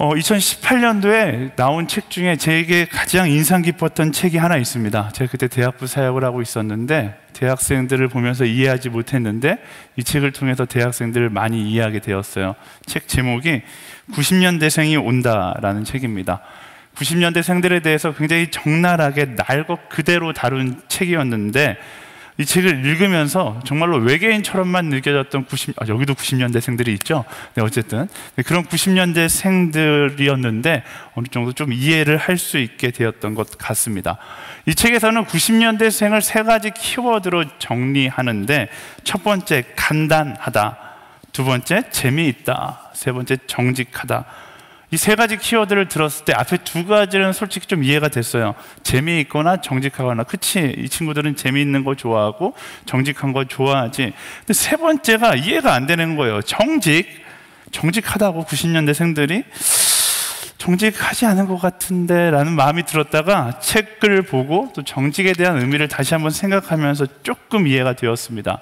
2018년도에 나온 책 중에 제게 가장 인상 깊었던 책이 하나 있습니다. 제가 그때 대학부 사역을 하고 있었는데 대학생들을 보면서 이해하지 못했는데 이 책을 통해서 대학생들을 많이 이해하게 되었어요. 책 제목이 90년대생이 온다라는 책입니다. 90년대생들에 대해서 굉장히 적나라하게 날 것 그대로 다룬 책이었는데 이 책을 읽으면서 정말로 외계인처럼만 느껴졌던 여기도 90년대생들이 있죠. 네, 어쨌든 그런 90년대생들이었는데 어느 정도 좀 이해를 할 수 있게 되었던 것 같습니다. 이 책에서는 90년대생을 세 가지 키워드로 정리하는데 첫 번째 간단하다, 두 번째 재미있다, 세 번째 정직하다. 이 세 가지 키워드를 들었을 때 앞에 두 가지는 솔직히 좀 이해가 됐어요. 재미있거나 정직하거나. 그치, 이 친구들은 재미있는 거 좋아하고 정직한 거 좋아하지. 근데 세 번째가 이해가 안 되는 거예요. 정직하다고 90년대생들이 정직하지 않은 것 같은데 라는 마음이 들었다가 책을 보고 또 정직에 대한 의미를 다시 한번 생각하면서 조금 이해가 되었습니다.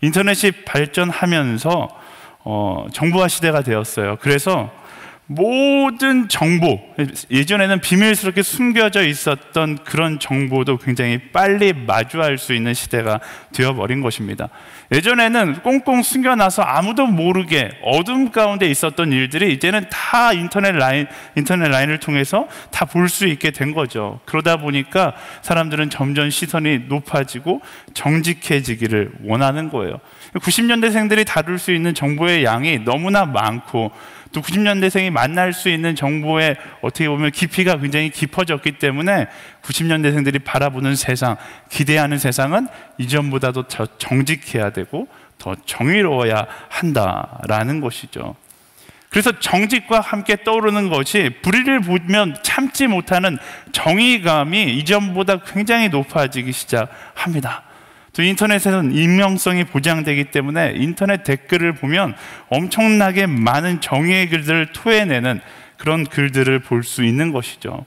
인터넷이 발전하면서 정보화 시대가 되었어요. 그래서 모든 정보, 예전에는 비밀스럽게 숨겨져 있었던 그런 정보도 굉장히 빨리 마주할 수 있는 시대가 되어버린 것입니다. 예전에는 꽁꽁 숨겨놔서 아무도 모르게 어둠 가운데 있었던 일들이 이제는 다 인터넷 라인을 통해서 다 볼 수 있게 된 거죠. 그러다 보니까 사람들은 점점 시선이 높아지고 정직해지기를 원하는 거예요. 90년대생들이 다룰 수 있는 정보의 양이 너무나 많고 또 90년대생이 만날 수 있는 정보의 어떻게 보면 깊이가 굉장히 깊어졌기 때문에 90년대생들이 바라보는 세상, 기대하는 세상은 이전보다도 더 정직해야 되고 더 정의로워야 한다라는 것이죠. 그래서 정직과 함께 떠오르는 것이 불의를 보면 참지 못하는 정의감이 이전보다 굉장히 높아지기 시작합니다. 또 인터넷에서는 익명성이 보장되기 때문에 인터넷 댓글을 보면 엄청나게 많은 정의의 글들을 토해내는 그런 글들을 볼 수 있는 것이죠.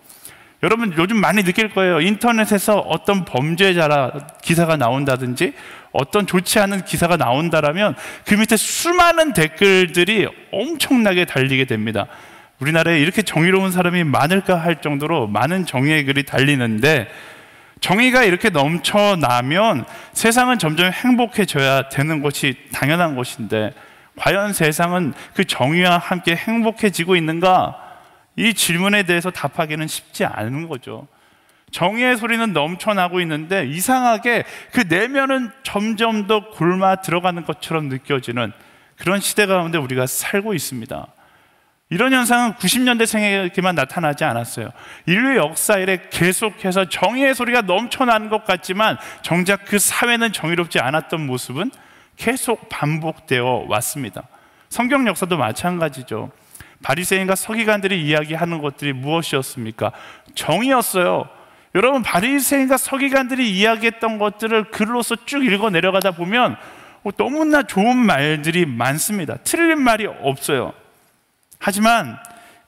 여러분 요즘 많이 느낄 거예요. 인터넷에서 어떤 범죄자라 기사가 나온다든지 어떤 좋지 않은 기사가 나온다라면 그 밑에 수많은 댓글들이 엄청나게 달리게 됩니다. 우리나라에 이렇게 정의로운 사람이 많을까 할 정도로 많은 정의의 글이 달리는데 정의가 이렇게 넘쳐나면 세상은 점점 행복해져야 되는 것이 당연한 것인데 과연 세상은 그 정의와 함께 행복해지고 있는가? 이 질문에 대해서 답하기는 쉽지 않은 거죠. 정의의 소리는 넘쳐나고 있는데 이상하게 그 내면은 점점 더 골마 들어가는 것처럼 느껴지는 그런 시대 가운데 우리가 살고 있습니다. 이런 현상은 90년대생에게만 나타나지 않았어요. 인류 역사 이래 계속해서 정의의 소리가 넘쳐나는 것 같지만 정작 그 사회는 정의롭지 않았던 모습은 계속 반복되어 왔습니다. 성경 역사도 마찬가지죠. 바리새인과 서기관들이 이야기하는 것들이 무엇이었습니까? 정의였어요. 여러분 바리새인과 서기관들이 이야기했던 것들을 글로서 쭉 읽어 내려가다 보면 너무나 좋은 말들이 많습니다. 틀린 말이 없어요. 하지만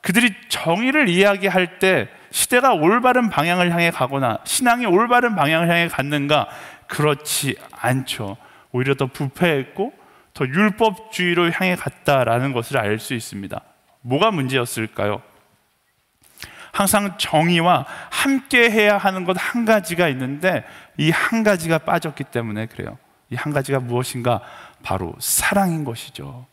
그들이 정의를 이야기할 때 시대가 올바른 방향을 향해 가거나 신앙이 올바른 방향을 향해 갔는가? 그렇지 않죠. 오히려 더 부패했고 더 율법주의로 향해 갔다라는 것을 알 수 있습니다. 뭐가 문제였을까요? 항상 정의와 함께 해야 하는 것 한 가지가 있는데 이 한 가지가 빠졌기 때문에 그래요. 이 한 가지가 무엇인가? 바로 사랑인 것이죠.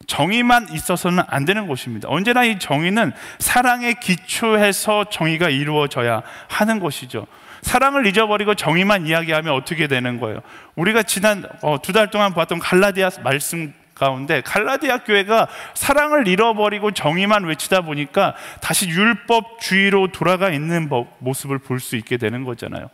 정의만 있어서는 안 되는 것입니다. 언제나 이 정의는 사랑에 기초해서 정의가 이루어져야 하는 것이죠. 사랑을 잊어버리고 정의만 이야기하면 어떻게 되는 거예요? 우리가 지난 2달 동안 봤던 갈라디아 말씀 가운데 갈라디아 교회가 사랑을 잃어버리고 정의만 외치다 보니까 다시 율법주의로 돌아가 있는 모습을 볼 수 있게 되는 거잖아요.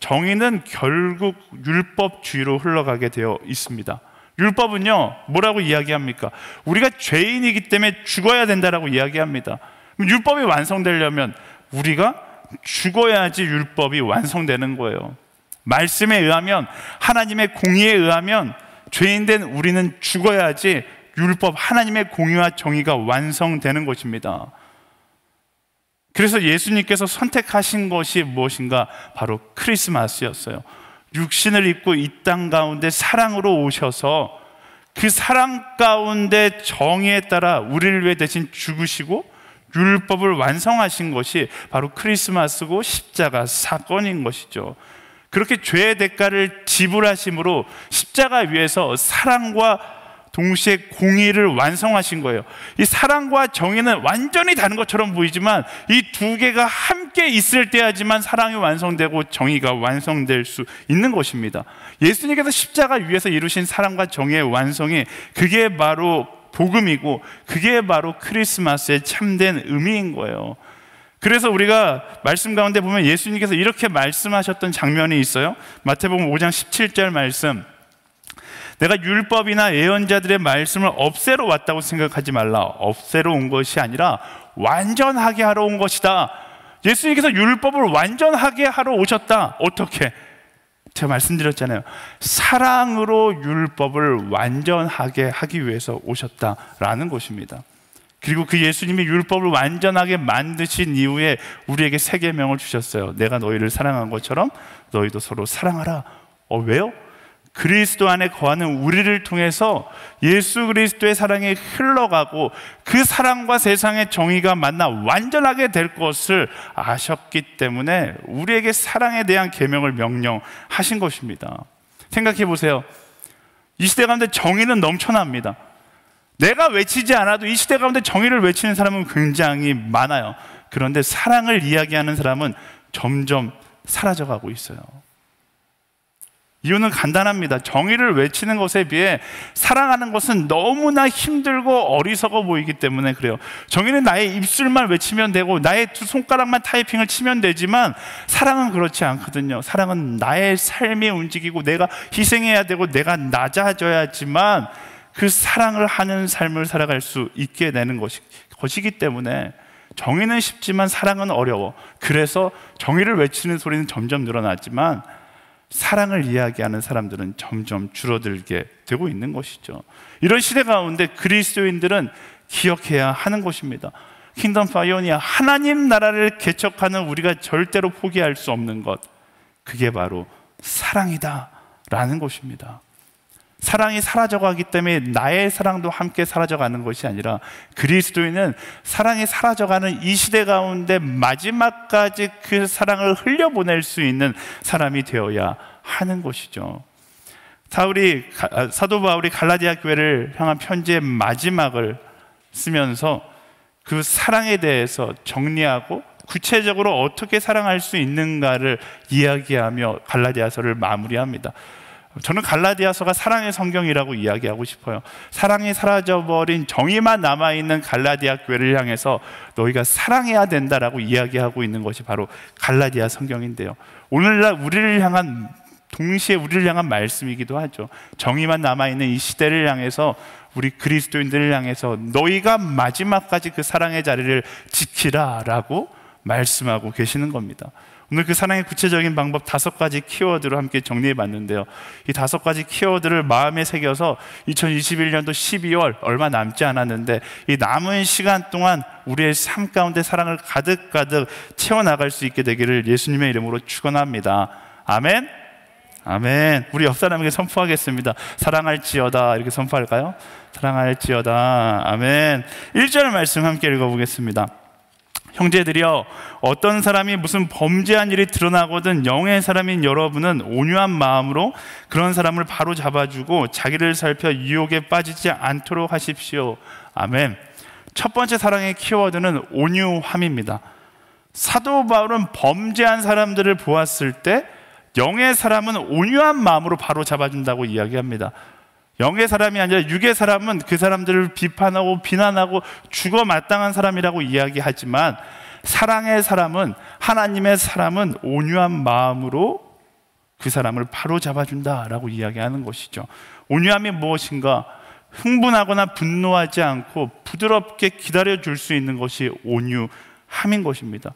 정의는 결국 율법주의로 흘러가게 되어 있습니다. 율법은요 뭐라고 이야기합니까? 우리가 죄인이기 때문에 죽어야 된다라고 이야기합니다. 율법이 완성되려면 우리가 죽어야지 율법이 완성되는 거예요. 말씀에 의하면 하나님의 공의에 의하면 죄인된 우리는 죽어야지 율법 하나님의 공의와 정의가 완성되는 것입니다. 그래서 예수님께서 선택하신 것이 무엇인가? 바로 크리스마스였어요. 육신을 입고 이 땅 가운데 사랑으로 오셔서 그 사랑 가운데 정의에 따라 우리를 위해 대신 죽으시고 율법을 완성하신 것이 바로 크리스마스고 십자가 사건인 것이죠. 그렇게 죄의 대가를 지불하심으로 십자가 위에서 사랑과 동시에 공의를 완성하신 거예요. 이 사랑과 정의는 완전히 다른 것처럼 보이지만 이 두 개가 함께 있을 때야지만 사랑이 완성되고 정의가 완성될 수 있는 것입니다. 예수님께서 십자가 위에서 이루신 사랑과 정의의 완성이 그게 바로 복음이고 그게 바로 크리스마스의 참된 의미인 거예요. 그래서 우리가 말씀 가운데 보면 예수님께서 이렇게 말씀하셨던 장면이 있어요. 마태복음 5장 17절 말씀, 내가 율법이나 예언자들의 말씀을 없애러 왔다고 생각하지 말라. 없애러 온 것이 아니라 완전하게 하러 온 것이다. 예수님께서 율법을 완전하게 하러 오셨다. 어떻게? 제가 말씀드렸잖아요. 사랑으로 율법을 완전하게 하기 위해서 오셨다라는 것입니다. 그리고 그 예수님이 율법을 완전하게 만드신 이후에 우리에게 세 계명을 주셨어요. 내가 너희를 사랑한 것처럼 너희도 서로 사랑하라. 왜요? 그리스도 안에 거하는 우리를 통해서 예수 그리스도의 사랑이 흘러가고 그 사랑과 세상의 정의가 만나 완전하게 될 것을 아셨기 때문에 우리에게 사랑에 대한 계명을 명령하신 것입니다. 생각해 보세요. 이 시대 가운데 정의는 넘쳐납니다. 내가 외치지 않아도 이 시대 가운데 정의를 외치는 사람은 굉장히 많아요. 그런데 사랑을 이야기하는 사람은 점점 사라져가고 있어요. 이유는 간단합니다. 정의를 외치는 것에 비해 사랑하는 것은 너무나 힘들고 어리석어 보이기 때문에 그래요. 정의는 나의 입술만 외치면 되고 나의 두 손가락만 타이핑을 치면 되지만 사랑은 그렇지 않거든요. 사랑은 나의 삶이 움직이고 내가 희생해야 되고 내가 낮아져야지만 그 사랑을 하는 삶을 살아갈 수 있게 되는 것이기 때문에 정의는 쉽지만 사랑은 어려워. 그래서 정의를 외치는 소리는 점점 늘어나지만 사랑을 이야기하는 사람들은 점점 줄어들게 되고 있는 것이죠. 이런 시대 가운데 그리스도인들은 기억해야 하는 것입니다. 킹덤 파이오니아, 하나님 나라를 개척하는 우리가 절대로 포기할 수 없는 것, 그게 바로 사랑이다 라는 것입니다. 사랑이 사라져가기 때문에 나의 사랑도 함께 사라져가는 것이 아니라 그리스도인은 사랑이 사라져가는 이 시대 가운데 마지막까지 그 사랑을 흘려보낼 수 있는 사람이 되어야 하는 것이죠. 사도 바울이 갈라디아 교회를 향한 편지의 마지막을 쓰면서 그 사랑에 대해서 정리하고 구체적으로 어떻게 사랑할 수 있는가를 이야기하며 갈라디아서를 마무리합니다. 저는 갈라디아서가 사랑의 성경이라고 이야기하고 싶어요. 사랑이 사라져버린 정의만 남아있는 갈라디아 교회를 향해서 너희가 사랑해야 된다라고 이야기하고 있는 것이 바로 갈라디아 성경인데요. 오늘날 동시에 우리를 향한 말씀이기도 하죠. 정의만 남아있는 이 시대를 향해서 우리 그리스도인들을 향해서 너희가 마지막까지 그 사랑의 자리를 지키라라고 말씀하고 계시는 겁니다. 오늘 그 사랑의 구체적인 방법 5가지 키워드로 함께 정리해 봤는데요. 이 5가지 키워드를 마음에 새겨서 2021년도 12월 얼마 남지 않았는데 이 남은 시간 동안 우리의 삶 가운데 사랑을 가득가득 채워나갈 수 있게 되기를 예수님의 이름으로 축원합니다. 아멘. 아멘. 우리 옆 사람에게 선포하겠습니다. 사랑할지어다. 이렇게 선포할까요? 사랑할지어다. 아멘. 1절 말씀 함께 읽어보겠습니다. 형제들이여, 어떤 사람이 무슨 범죄한 일이 드러나거든 영의 사람인 여러분은 온유한 마음으로 그런 사람을 바로 잡아주고 자기를 살펴 유혹에 빠지지 않도록 하십시오. 아멘. 첫 번째 사랑의 키워드는 온유함입니다. 사도 바울은 범죄한 사람들을 보았을 때 영의 사람은 온유한 마음으로 바로 잡아준다고 이야기합니다. 영의 사람이 아니라 육의 사람은 그 사람들을 비판하고 비난하고 죽어 마땅한 사람이라고 이야기하지만 사랑의 사람은, 하나님의 사람은 온유한 마음으로 그 사람을 바로 잡아준다라고 이야기하는 것이죠. 온유함이 무엇인가? 흥분하거나 분노하지 않고 부드럽게 기다려줄 수 있는 것이 온유함인 것입니다.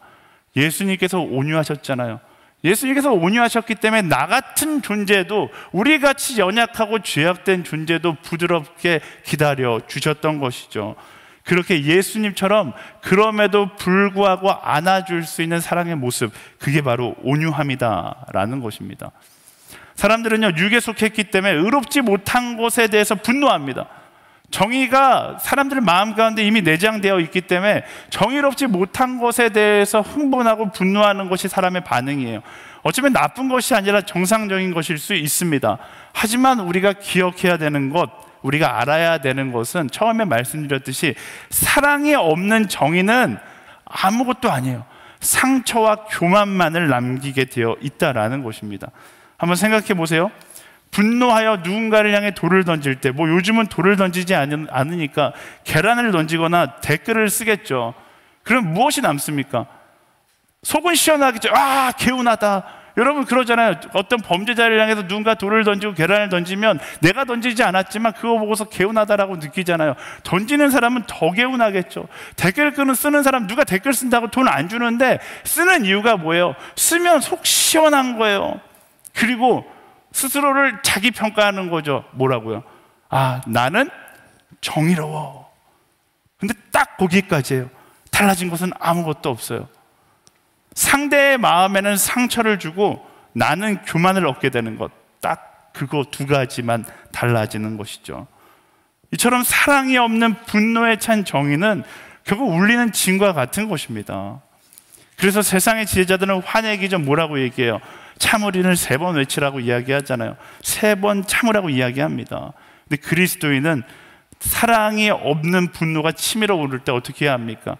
예수님께서 온유하셨잖아요. 예수님께서 온유하셨기 때문에 나 같은 존재도, 우리같이 연약하고 죄악된 존재도 부드럽게 기다려 주셨던 것이죠. 그렇게 예수님처럼 그럼에도 불구하고 안아줄 수 있는 사랑의 모습, 그게 바로 온유함이다라는 것입니다. 사람들은요, 육에 속했기 때문에 의롭지 못한 것에 대해서 분노합니다. 정의가 사람들 마음 가운데 이미 내장되어 있기 때문에 정의롭지 못한 것에 대해서 흥분하고 분노하는 것이 사람의 반응이에요. 어쩌면 나쁜 것이 아니라 정상적인 것일 수 있습니다. 하지만 우리가 기억해야 되는 것, 우리가 알아야 되는 것은 처음에 말씀드렸듯이 사랑이 없는 정의는 아무것도 아니에요. 상처와 교만만을 남기게 되어 있다라는 것입니다. 한번 생각해 보세요. 분노하여 누군가를 향해 돌을 던질 때, 뭐 요즘은 돌을 던지지 않으니까 계란을 던지거나 댓글을 쓰겠죠. 그럼 무엇이 남습니까? 속은 시원하겠죠. 아, 개운하다. 여러분 그러잖아요. 어떤 범죄자를 향해서 누군가 돌을 던지고 계란을 던지면 내가 던지지 않았지만 그거 보고서 개운하다라고 느끼잖아요. 던지는 사람은 더 개운하겠죠. 댓글 쓰는 사람, 누가 댓글 쓴다고 돈 안 주는데 쓰는 이유가 뭐예요? 쓰면 속 시원한 거예요. 그리고 스스로를 자기 평가하는 거죠. 뭐라고요? 아, 나는 정의로워. 근데 딱 거기까지예요. 달라진 것은 아무것도 없어요. 상대의 마음에는 상처를 주고 나는 교만을 얻게 되는 것, 딱 그거 두 가지만 달라지는 것이죠. 이처럼 사랑이 없는 분노에 찬 정의는 결국 울리는 징과 같은 것입니다. 그래서 세상의 지혜자들은 화내기 전 뭐라고 얘기해요? 참으리는 3번 외치라고 이야기하잖아요. 3번 참으라고 이야기합니다. 근데 그리스도인은 사랑이 없는 분노가 치밀어 오를 때 어떻게 해야 합니까?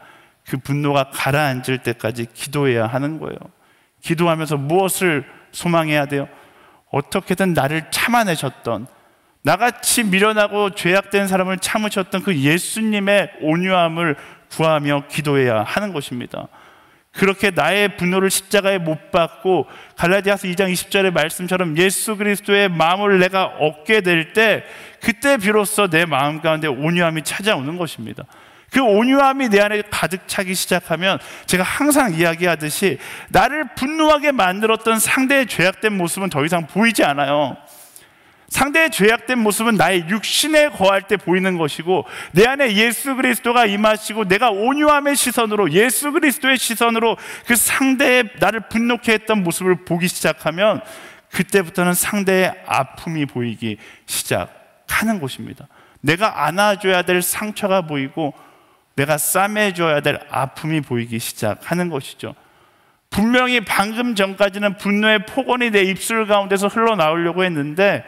그 분노가 가라앉을 때까지 기도해야 하는 거예요. 기도하면서 무엇을 소망해야 돼요? 어떻게든 나를 참아내셨던, 나같이 미련하고 죄악된 사람을 참으셨던 그 예수님의 온유함을 구하며 기도해야 하는 것입니다. 그렇게 나의 분노를 십자가에 못 박고 갈라디아서 2장 20절의 말씀처럼 예수 그리스도의 마음을 내가 얻게 될 때, 그때 비로소 내 마음 가운데 온유함이 찾아오는 것입니다. 그 온유함이 내 안에 가득 차기 시작하면, 제가 항상 이야기하듯이 나를 분노하게 만들었던 상대의 죄악된 모습은 더 이상 보이지 않아요. 상대의 죄악된 모습은 나의 육신에 거할 때 보이는 것이고, 내 안에 예수 그리스도가 임하시고 내가 온유함의 시선으로, 예수 그리스도의 시선으로 그 상대의 나를 분노케 했던 모습을 보기 시작하면, 그때부터는 상대의 아픔이 보이기 시작하는 것입니다. 내가 안아줘야 될 상처가 보이고 내가 싸매줘야 될 아픔이 보이기 시작하는 것이죠. 분명히 방금 전까지는 분노의 폭언이 내 입술 가운데서 흘러나오려고 했는데,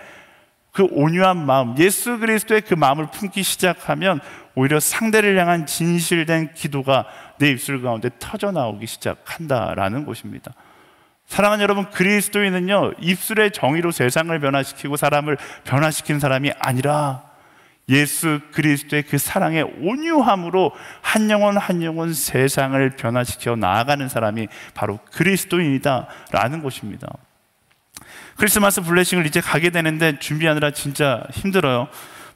그 온유한 마음, 예수 그리스도의 그 마음을 품기 시작하면 오히려 상대를 향한 진실된 기도가 내 입술 가운데 터져나오기 시작한다라는 것입니다. 사랑하는 여러분, 그리스도인은요, 입술의 정의로 세상을 변화시키고 사람을 변화시키는 사람이 아니라 예수 그리스도의 그 사랑의 온유함으로 한 영혼 한 영혼 세상을 변화시켜 나아가는 사람이 바로 그리스도인이다라는 것입니다. 크리스마스 블레싱을 이제 가게 되는데 준비하느라 진짜 힘들어요.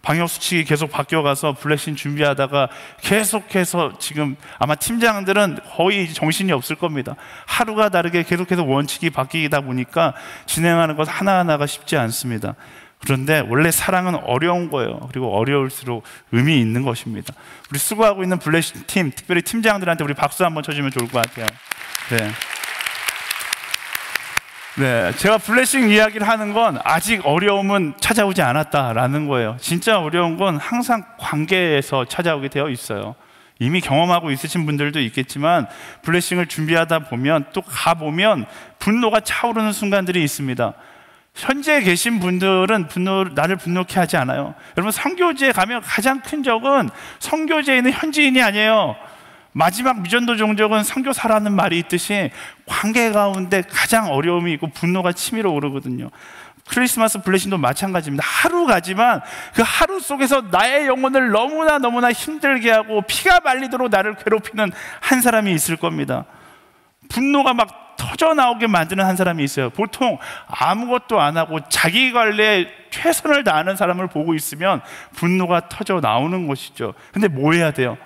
방역수칙이 계속 바뀌어가서 블레싱 준비하다가 계속해서 지금 아마 팀장들은 거의 정신이 없을 겁니다. 하루가 다르게 계속해서 원칙이 바뀌다 보니까 진행하는 것 하나하나가 쉽지 않습니다. 그런데 원래 사랑은 어려운 거예요. 그리고 어려울수록 의미 있는 것입니다. 우리 수고하고 있는 블레싱 팀, 특별히 팀장들한테 우리 박수 한번 쳐주면 좋을 것 같아요. 네, 제가 블레싱 이야기를 하는 건 아직 어려움은 찾아오지 않았다라는 거예요. 진짜 어려운 건 항상 관계에서 찾아오게 되어 있어요. 이미 경험하고 있으신 분들도 있겠지만 블레싱을 준비하다 보면, 또 가보면 분노가 차오르는 순간들이 있습니다. 현재 계신 분들은 나를 분노케 하지 않아요. 여러분, 선교지에 가면 가장 큰 적은 선교지에 있는 현지인이 아니에요. 마지막 미전도 종족은 선교사라는 말이 있듯이 관계 가운데 가장 어려움이 있고 분노가 치밀어 오르거든요. 크리스마스 블레싱도 마찬가지입니다. 하루 가지만 그 하루 속에서 나의 영혼을 너무나 힘들게 하고 피가 말리도록 나를 괴롭히는 한 사람이 있을 겁니다. 분노가 막 터져나오게 만드는 한 사람이 있어요. 보통 아무것도 안 하고 자기 관리에 최선을 다하는 사람을 보고 있으면 분노가 터져나오는 것이죠. 근데 뭐 해야 돼요?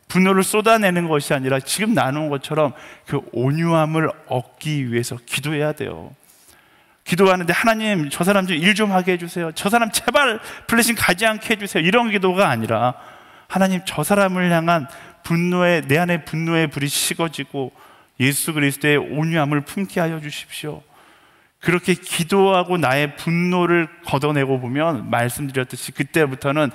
분노를 쏟아내는 것이 아니라 지금 나눈 것처럼 그 온유함을 얻기 위해서 기도해야 돼요. 기도하는데 하나님, 저 사람 좀 일 좀 하게 해주세요. 저 사람 제발 블레싱 가지 않게 해주세요. 이런 기도가 아니라, 하나님, 저 사람을 향한 내 안에 분노의 불이 식어지고 예수 그리스도의 온유함을 품게 하여 주십시오. 그렇게 기도하고 나의 분노를 걷어내고 보면, 말씀드렸듯이 그때부터는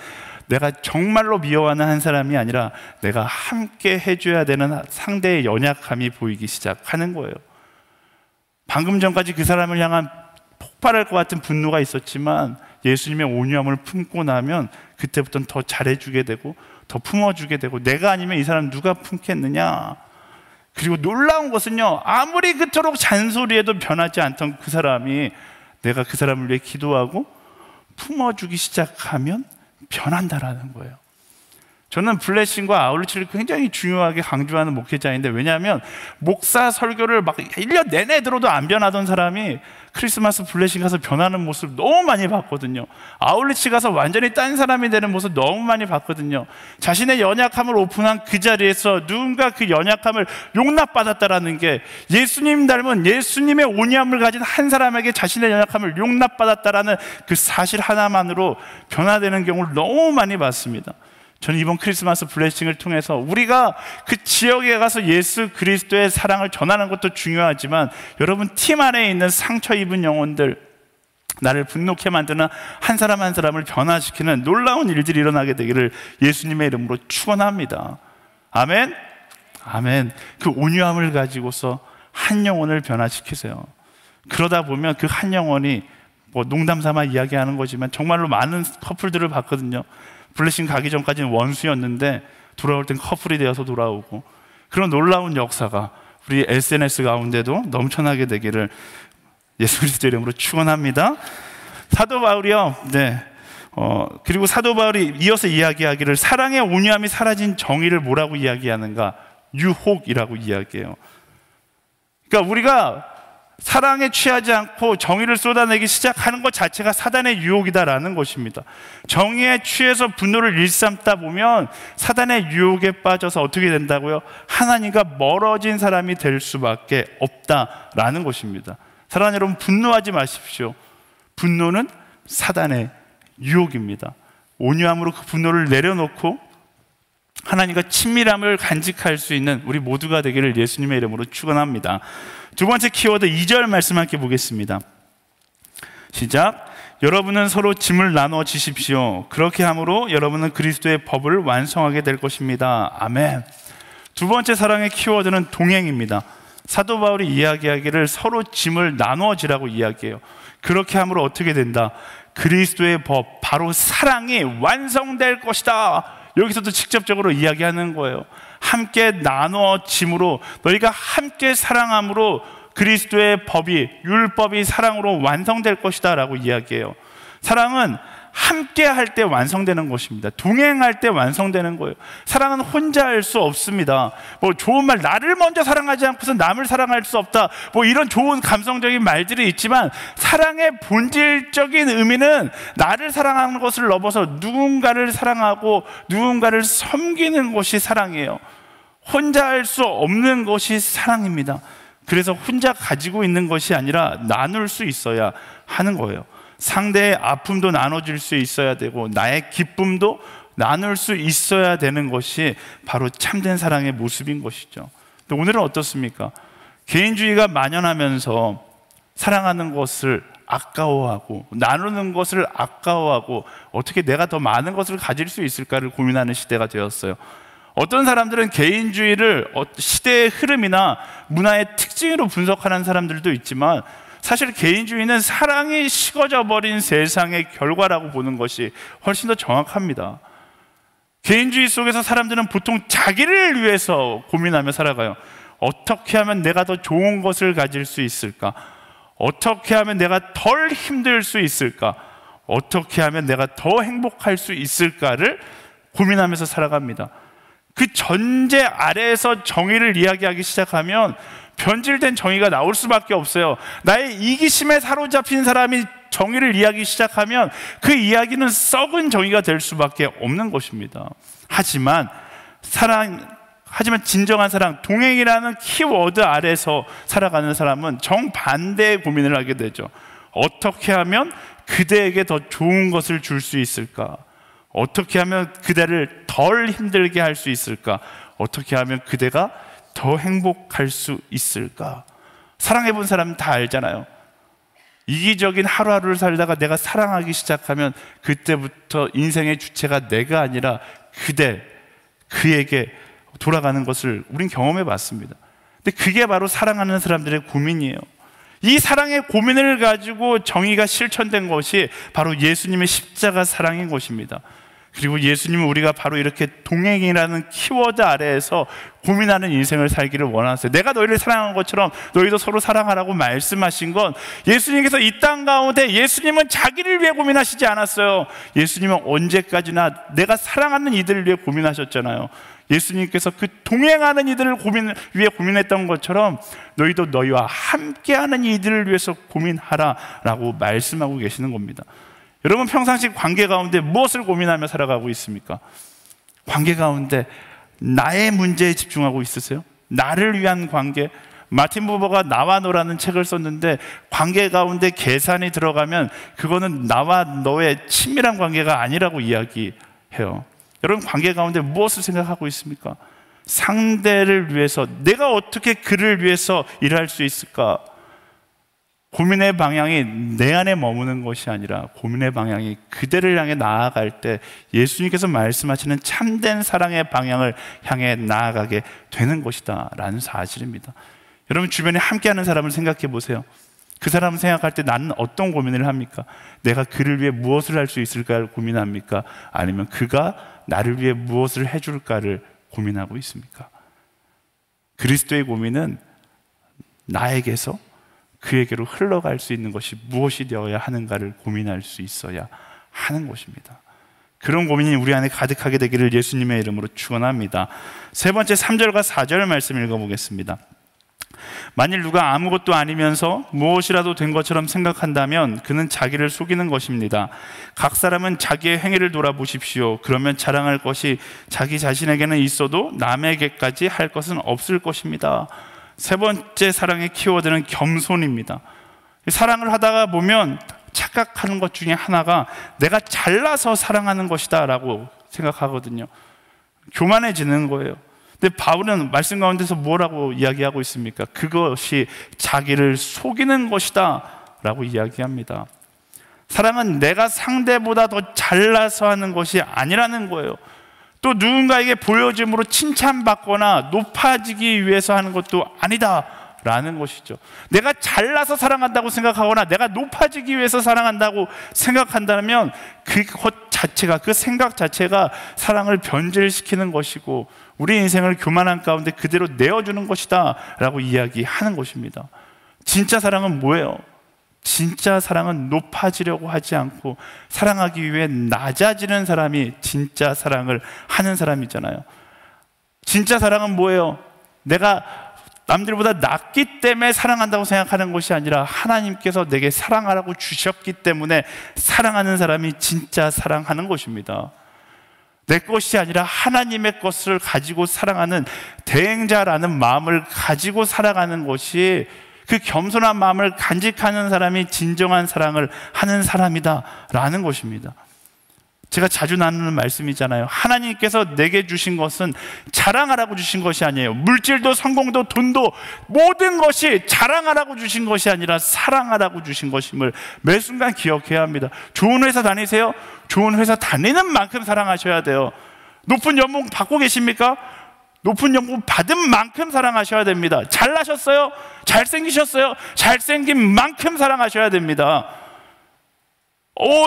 내가 정말로 미워하는 한 사람이 아니라 내가 함께 해줘야 되는 상대의 연약함이 보이기 시작하는 거예요. 방금 전까지 그 사람을 향한 폭발할 것 같은 분노가 있었지만 예수님의 온유함을 품고 나면 그때부터는 더 잘해주게 되고 더 품어주게 되고, 내가 아니면 이 사람 누가 품겠느냐. 그리고 놀라운 것은요, 아무리 그토록 잔소리해도 변하지 않던 그 사람이 내가 그 사람을 위해 기도하고 품어주기 시작하면 변한다라는 거예요. 저는 블레싱과 아울리치를 굉장히 중요하게 강조하는 목회자인데, 왜냐하면 목사 설교를 막 1년 내내 들어도 안 변하던 사람이 크리스마스 블레싱 가서 변하는 모습 너무 많이 봤거든요. 아울리치 가서 완전히 딴 사람이 되는 모습 너무 많이 봤거든요. 자신의 연약함을 오픈한 그 자리에서 누군가 그 연약함을 용납받았다라는 게, 예수님 닮은 예수님의 온유함을 가진 한 사람에게 자신의 연약함을 용납받았다라는 그 사실 하나만으로 변화되는 경우를 너무 많이 봤습니다. 저는 이번 크리스마스 블레싱을 통해서 우리가 그 지역에 가서 예수 그리스도의 사랑을 전하는 것도 중요하지만, 여러분 팀 안에 있는 상처 입은 영혼들, 나를 분노케 만드는 한 사람 한 사람을 변화시키는 놀라운 일들이 일어나게 되기를 예수님의 이름으로 축원합니다. 아멘. 아멘. 그 온유함을 가지고서 한 영혼을 변화시키세요. 그러다 보면 그 한 영혼이, 뭐 농담 삼아 이야기하는 거지만 정말로 많은 커플들을 봤거든요. 블레싱 가기 전까지는 원수였는데 돌아올 땐 커플이 되어서 돌아오고, 그런 놀라운 역사가 우리 SNS 가운데도 넘쳐나게 되기를 예수 그리스도 이름으로 축원합니다. 사도 바울이요, 그리고 사도 바울이 이어서 이야기하기를, 사랑의 온유함이 사라진 정의를 뭐라고 이야기하는가? 유혹이라고 이야기해요. 그러니까 우리가 사랑에 취하지 않고 정의를 쏟아내기 시작하는 것 자체가 사단의 유혹이다라는 것입니다. 정의에 취해서 분노를 일삼다 보면 사단의 유혹에 빠져서 어떻게 된다고요? 하나님과 멀어진 사람이 될 수밖에 없다라는 것입니다. 사랑하는 여러분, 분노하지 마십시오. 분노는 사단의 유혹입니다. 온유함으로 그 분노를 내려놓고 하나님과 친밀함을 간직할 수 있는 우리 모두가 되기를 예수님의 이름으로 축원합니다. 두 번째 키워드 2절 말씀 함께 보겠습니다. 시작. 여러분은 서로 짐을 나눠 지십시오. 그렇게 함으로 여러분은 그리스도의 법을 완성하게 될 것입니다. 아멘. 두 번째 사랑의 키워드는 동행입니다. 사도 바울이 이야기하기를 서로 짐을 나눠지라고 이야기해요. 그렇게 함으로 어떻게 된다? 그리스도의 법, 바로 사랑이 완성될 것이다. 여기서도 직접적으로 이야기하는 거예요. 함께 나눠짐으로, 너희가 함께 사랑함으로 그리스도의 법이, 율법이 사랑으로 완성될 것이다 라고 이야기해요. 사랑은 함께 할 때 완성되는 것입니다. 동행할 때 완성되는 거예요. 사랑은 혼자 할 수 없습니다. 뭐 좋은 말, 나를 먼저 사랑하지 않고서 남을 사랑할 수 없다, 뭐 이런 좋은 감성적인 말들이 있지만, 사랑의 본질적인 의미는 나를 사랑하는 것을 넘어서 누군가를 사랑하고 누군가를 섬기는 것이 사랑이에요. 혼자 할 수 없는 것이 사랑입니다. 그래서 혼자 가지고 있는 것이 아니라 나눌 수 있어야 하는 거예요. 상대의 아픔도 나눠줄 수 있어야 되고 나의 기쁨도 나눌 수 있어야 되는 것이 바로 참된 사랑의 모습인 것이죠. 근데 오늘은 어떻습니까? 개인주의가 만연하면서 사랑하는 것을 아까워하고 나누는 것을 아까워하고 어떻게 내가 더 많은 것을 가질 수 있을까를 고민하는 시대가 되었어요. 어떤 사람들은 개인주의를 시대의 흐름이나 문화의 특징으로 분석하는 사람들도 있지만, 사실 개인주의는 사랑이 식어져 버린 세상의 결과라고 보는 것이 훨씬 더 정확합니다. 개인주의 속에서 사람들은 보통 자기를 위해서 고민하며 살아가요. 어떻게 하면 내가 더 좋은 것을 가질 수 있을까? 어떻게 하면 내가 덜 힘들 수 있을까? 어떻게 하면 내가 더 행복할 수 있을까를 고민하면서 살아갑니다. 그 전제 아래에서 정의를 이야기하기 시작하면 변질된 정의가 나올 수밖에 없어요. 나의 이기심에 사로잡힌 사람이 정의를 이야기하기 시작하면 그 이야기는 썩은 정의가 될 수밖에 없는 것입니다. 하지만 진정한 사랑, 동행이라는 키워드 아래서 살아가는 사람은 정반대의 고민을 하게 되죠. 어떻게 하면 그대에게 더 좋은 것을 줄 수 있을까? 어떻게 하면 그대를 덜 힘들게 할 수 있을까? 어떻게 하면 그대가 더 행복할 수 있을까? 사랑해본 사람은 다 알잖아요. 이기적인 하루하루를 살다가 내가 사랑하기 시작하면 그때부터 인생의 주체가 내가 아니라 그에게 돌아가는 것을 우린 경험해 봤습니다. 근데 그게 바로 사랑하는 사람들의 고민이에요. 이 사랑의 고민을 가지고 정의가 실천된 것이 바로 예수님의 십자가 사랑인 것입니다. 그리고 예수님은 우리가 바로 이렇게 동행이라는 키워드 아래에서 고민하는 인생을 살기를 원하세요. 내가 너희를 사랑한 것처럼 너희도 서로 사랑하라고 말씀하신 건, 예수님께서 이 땅 가운데 예수님은 자기를 위해 고민하시지 않았어요. 예수님은 언제까지나 내가 사랑하는 이들을 위해 고민하셨잖아요. 예수님께서 그 동행하는 이들을 위해 고민했던 것처럼 너희도 너희와 함께하는 이들을 위해서 고민하라라고 말씀하고 계시는 겁니다. 여러분, 평상시 관계 가운데 무엇을 고민하며 살아가고 있습니까? 관계 가운데 나의 문제에 집중하고 있으세요? 나를 위한 관계? 마틴 부버가 나와 너라는 책을 썼는데, 관계 가운데 계산이 들어가면 그거는 나와 너의 친밀한 관계가 아니라고 이야기해요. 여러분, 관계 가운데 무엇을 생각하고 있습니까? 상대를 위해서 내가 어떻게 그를 위해서 일할 수 있을까? 고민의 방향이 내 안에 머무는 것이 아니라 고민의 방향이 그대를 향해 나아갈 때 예수님께서 말씀하시는 참된 사랑의 방향을 향해 나아가게 되는 것이다 라는 사실입니다. 여러분, 주변에 함께하는 사람을 생각해 보세요. 그 사람을 생각할 때 나는 어떤 고민을 합니까? 내가 그를 위해 무엇을 할 수 있을까를 고민합니까? 아니면 그가 나를 위해 무엇을 해줄까를 고민하고 있습니까? 그리스도의 고민은 나에게서 그에게로 흘러갈 수 있는 것이 무엇이 되어야 하는가를 고민할 수 있어야 하는 것입니다. 그런 고민이 우리 안에 가득하게 되기를 예수님의 이름으로 축원합니다. 세 번째, 3절과 4절 말씀 읽어보겠습니다. 만일 누가 아무것도 아니면서 무엇이라도 된 것처럼 생각한다면 그는 자기를 속이는 것입니다. 각 사람은 자기의 행위를 돌아보십시오. 그러면 자랑할 것이 자기 자신에게는 있어도 남에게까지 할 것은 없을 것입니다. 세 번째 사랑의 키워드는 겸손입니다. 사랑을 하다가 보면 착각하는 것 중에 하나가 내가 잘나서 사랑하는 것이다 라고 생각하거든요. 교만해지는 거예요. 근데 바울은 말씀 가운데서 뭐라고 이야기하고 있습니까? 그것이 자기를 속이는 것이다 라고 이야기합니다. 사랑은 내가 상대보다 더 잘나서 하는 것이 아니라는 거예요. 또 누군가에게 보여줌으로 칭찬받거나 높아지기 위해서 하는 것도 아니다 라는 것이죠. 내가 잘나서 사랑한다고 생각하거나 내가 높아지기 위해서 사랑한다고 생각한다면 그것 자체가, 그 생각 자체가 사랑을 변질시키는 것이고 우리 인생을 교만한 가운데 그대로 내어주는 것이다 라고 이야기하는 것입니다. 진짜 사랑은 뭐예요? 진짜 사랑은 높아지려고 하지 않고 사랑하기 위해 낮아지는 사람이 진짜 사랑을 하는 사람이잖아요. 진짜 사랑은 뭐예요? 내가 남들보다 낫기 때문에 사랑한다고 생각하는 것이 아니라 하나님께서 내게 사랑하라고 주셨기 때문에 사랑하는 사람이 진짜 사랑하는 것입니다. 내 것이 아니라 하나님의 것을 가지고 사랑하는 대행자라는 마음을 가지고 살아가는 것이, 그 겸손한 마음을 간직하는 사람이 진정한 사랑을 하는 사람이다 라는 것입니다. 제가 자주 나누는 말씀이잖아요. 하나님께서 내게 주신 것은 자랑하라고 주신 것이 아니에요. 물질도 성공도 돈도 모든 것이 자랑하라고 주신 것이 아니라 사랑하라고 주신 것임을 매 순간 기억해야 합니다. 좋은 회사 다니세요? 좋은 회사 다니는 만큼 사랑하셔야 돼요. 높은 연봉 받고 계십니까? 높은 연봉 받은 만큼 사랑하셔야 됩니다. 잘나셨어요? 잘생기셨어요? 잘생긴 만큼 사랑하셔야 됩니다.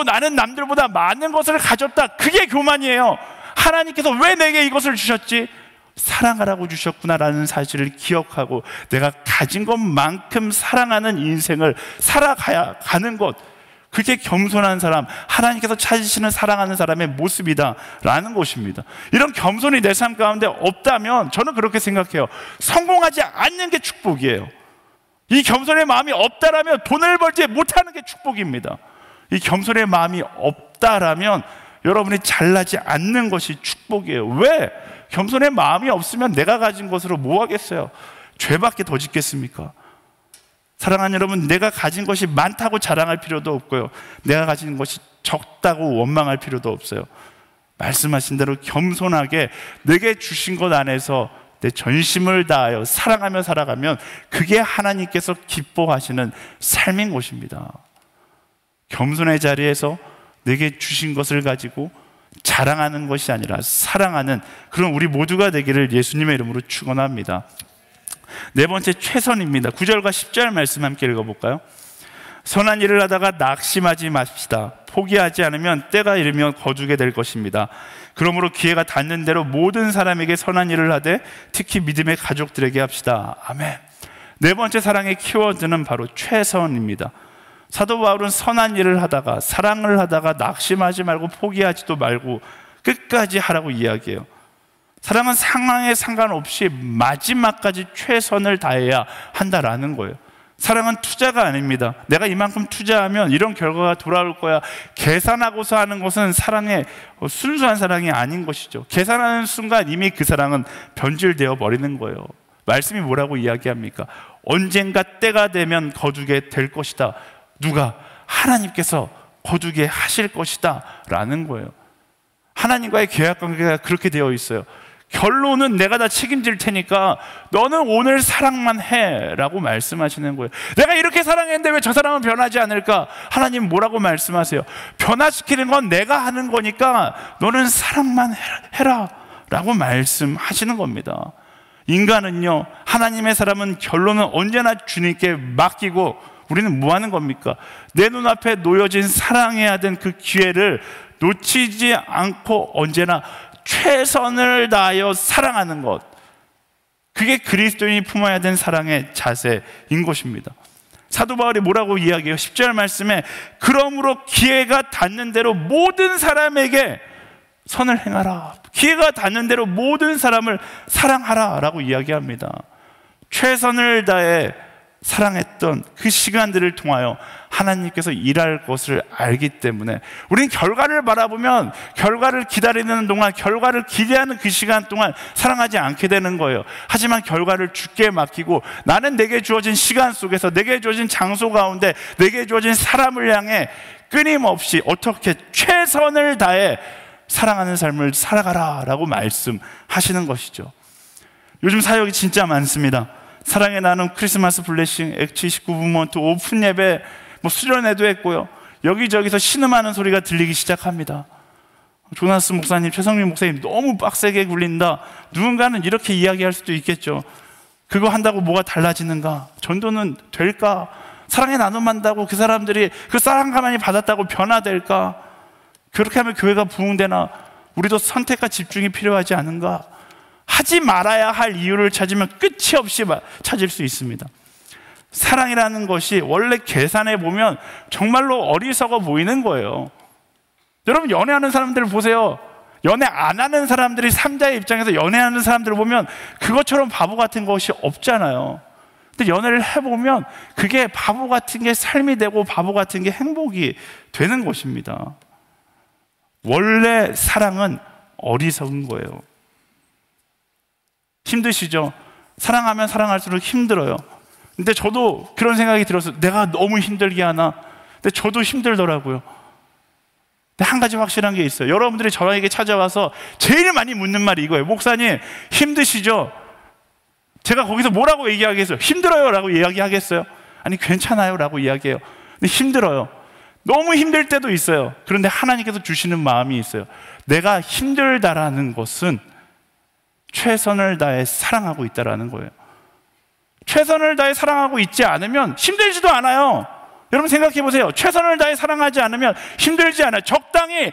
나는 남들보다 많은 것을 가졌다. 그게 교만이에요. 하나님께서 왜 내게 이것을 주셨지? 사랑하라고 주셨구나라는 사실을 기억하고 내가 가진 것만큼 사랑하는 인생을 살아가야 가는 것, 그게 겸손한 사람, 하나님께서 찾으시는 사랑하는 사람의 모습이다 라는 것입니다. 이런 겸손이 내 삶 가운데 없다면 저는 그렇게 생각해요. 성공하지 않는 게 축복이에요. 이 겸손의 마음이 없다라면 돈을 벌지 못하는 게 축복입니다. 이 겸손의 마음이 없다라면 여러분이 잘나지 않는 것이 축복이에요. 왜? 겸손의 마음이 없으면 내가 가진 것으로 뭐 하겠어요? 죄밖에 더 짓겠습니까? 사랑하는 여러분, 내가 가진 것이 많다고 자랑할 필요도 없고요, 내가 가진 것이 적다고 원망할 필요도 없어요. 말씀하신 대로 겸손하게 내게 주신 것 안에서 내 전심을 다하여 사랑하며 살아가면 그게 하나님께서 기뻐하시는 삶인 것입니다. 겸손의 자리에서 내게 주신 것을 가지고 자랑하는 것이 아니라 사랑하는 그런 우리 모두가 되기를 예수님의 이름으로 축원합니다. 네 번째, 최선입니다. 9절과 10절 말씀 함께 읽어볼까요? 선한 일을 하다가 낙심하지 맙시다. 포기하지 않으면 때가 이르면 거두게 될 것입니다. 그러므로 기회가 닿는 대로 모든 사람에게 선한 일을 하되 특히 믿음의 가족들에게 합시다. 아멘. 네 번째 사랑의 키워드는 바로 최선입니다. 사도 바울은 선한 일을 하다가, 사랑을 하다가 낙심하지 말고 포기하지도 말고 끝까지 하라고 이야기해요. 사랑은 상황에 상관없이 마지막까지 최선을 다해야 한다라는 거예요. 사랑은 투자가 아닙니다. 내가 이만큼 투자하면 이런 결과가 돌아올 거야, 계산하고서 하는 것은 사랑의 순수한 사랑이 아닌 것이죠. 계산하는 순간 이미 그 사랑은 변질되어 버리는 거예요. 말씀이 뭐라고 이야기합니까? 언젠가 때가 되면 거두게 될 것이다. 누가? 하나님께서 거두게 하실 것이다 라는 거예요. 하나님과의 계약관계가 그렇게 되어 있어요. 결론은 내가 다 책임질 테니까 너는 오늘 사랑만 해 라고 말씀하시는 거예요. 내가 이렇게 사랑했는데 왜 저 사람은 변하지 않을까? 하나님 뭐라고 말씀하세요? 변화시키는 건 내가 하는 거니까 너는 사랑만 해라 라고 말씀하시는 겁니다. 인간은요, 하나님의 사람은 결론은 언제나 주님께 맡기고 우리는 뭐 하는 겁니까? 내 눈앞에 놓여진 사랑해야 된 그 기회를 놓치지 않고 언제나 최선을 다하여 사랑하는 것, 그게 그리스도인이 품어야 된 사랑의 자세인 것입니다. 사도 바울이 뭐라고 이야기해요? 10절 말씀에 그러므로 기회가 닿는 대로 모든 사람에게 선을 행하라. 기회가 닿는 대로 모든 사람을 사랑하라 라고 이야기합니다. 최선을 다해 사랑했던 그 시간들을 통하여 하나님께서 일할 것을 알기 때문에 우리는 결과를 바라보면 결과를 기다리는 동안, 결과를 기대하는 그 시간 동안 사랑하지 않게 되는 거예요. 하지만 결과를 주께 맡기고 나는 내게 주어진 시간 속에서, 내게 주어진 장소 가운데, 내게 주어진 사람을 향해 끊임없이 어떻게 최선을 다해 사랑하는 삶을 살아가라 라고 말씀하시는 것이죠. 요즘 사역이 진짜 많습니다. 사랑의 나눔, 크리스마스 블레싱, 액치 19부먼트, 오픈 예배, 수련회도 했고요. 여기저기서 신음하는 소리가 들리기 시작합니다. 조나스 목사님, 최성민 목사님 너무 빡세게 굴린다. 누군가는 이렇게 이야기할 수도 있겠죠. 그거 한다고 뭐가 달라지는가? 전도는 될까? 사랑의 나눔 한다고 그 사람들이 그 사랑 가만히 받았다고 변화될까? 그렇게 하면 교회가 부흥되나? 우리도 선택과 집중이 필요하지 않은가? 하지 말아야 할 이유를 찾으면 끝이 없이 찾을 수 있습니다. 사랑이라는 것이 원래 계산해 보면 정말로 어리석어 보이는 거예요. 여러분, 연애하는 사람들을 보세요. 연애 안 하는 사람들이 삼자의 입장에서 연애하는 사람들을 보면 그것처럼 바보 같은 것이 없잖아요. 근데 연애를 해보면 그게 바보 같은 게 삶이 되고 바보 같은 게 행복이 되는 것입니다. 원래 사랑은 어리석은 거예요. 힘드시죠? 사랑하면 사랑할수록 힘들어요. 근데 저도 그런 생각이 들어서 내가 너무 힘들게 하나? 근데 저도 힘들더라고요. 근데 한 가지 확실한 게 있어요. 여러분들이 저에게 찾아와서 제일 많이 묻는 말이 이거예요. 목사님, 힘드시죠? 제가 거기서 뭐라고 얘기하겠어요? 힘들어요 라고 이야기하겠어요? 아니, 괜찮아요 라고 이야기해요. 근데 힘들어요. 너무 힘들 때도 있어요. 그런데 하나님께서 주시는 마음이 있어요. 내가 힘들다라는 것은 최선을 다해 사랑하고 있다라는 거예요. 최선을 다해 사랑하고 있지 않으면 힘들지도 않아요. 여러분 생각해 보세요. 최선을 다해 사랑하지 않으면 힘들지 않아요. 적당히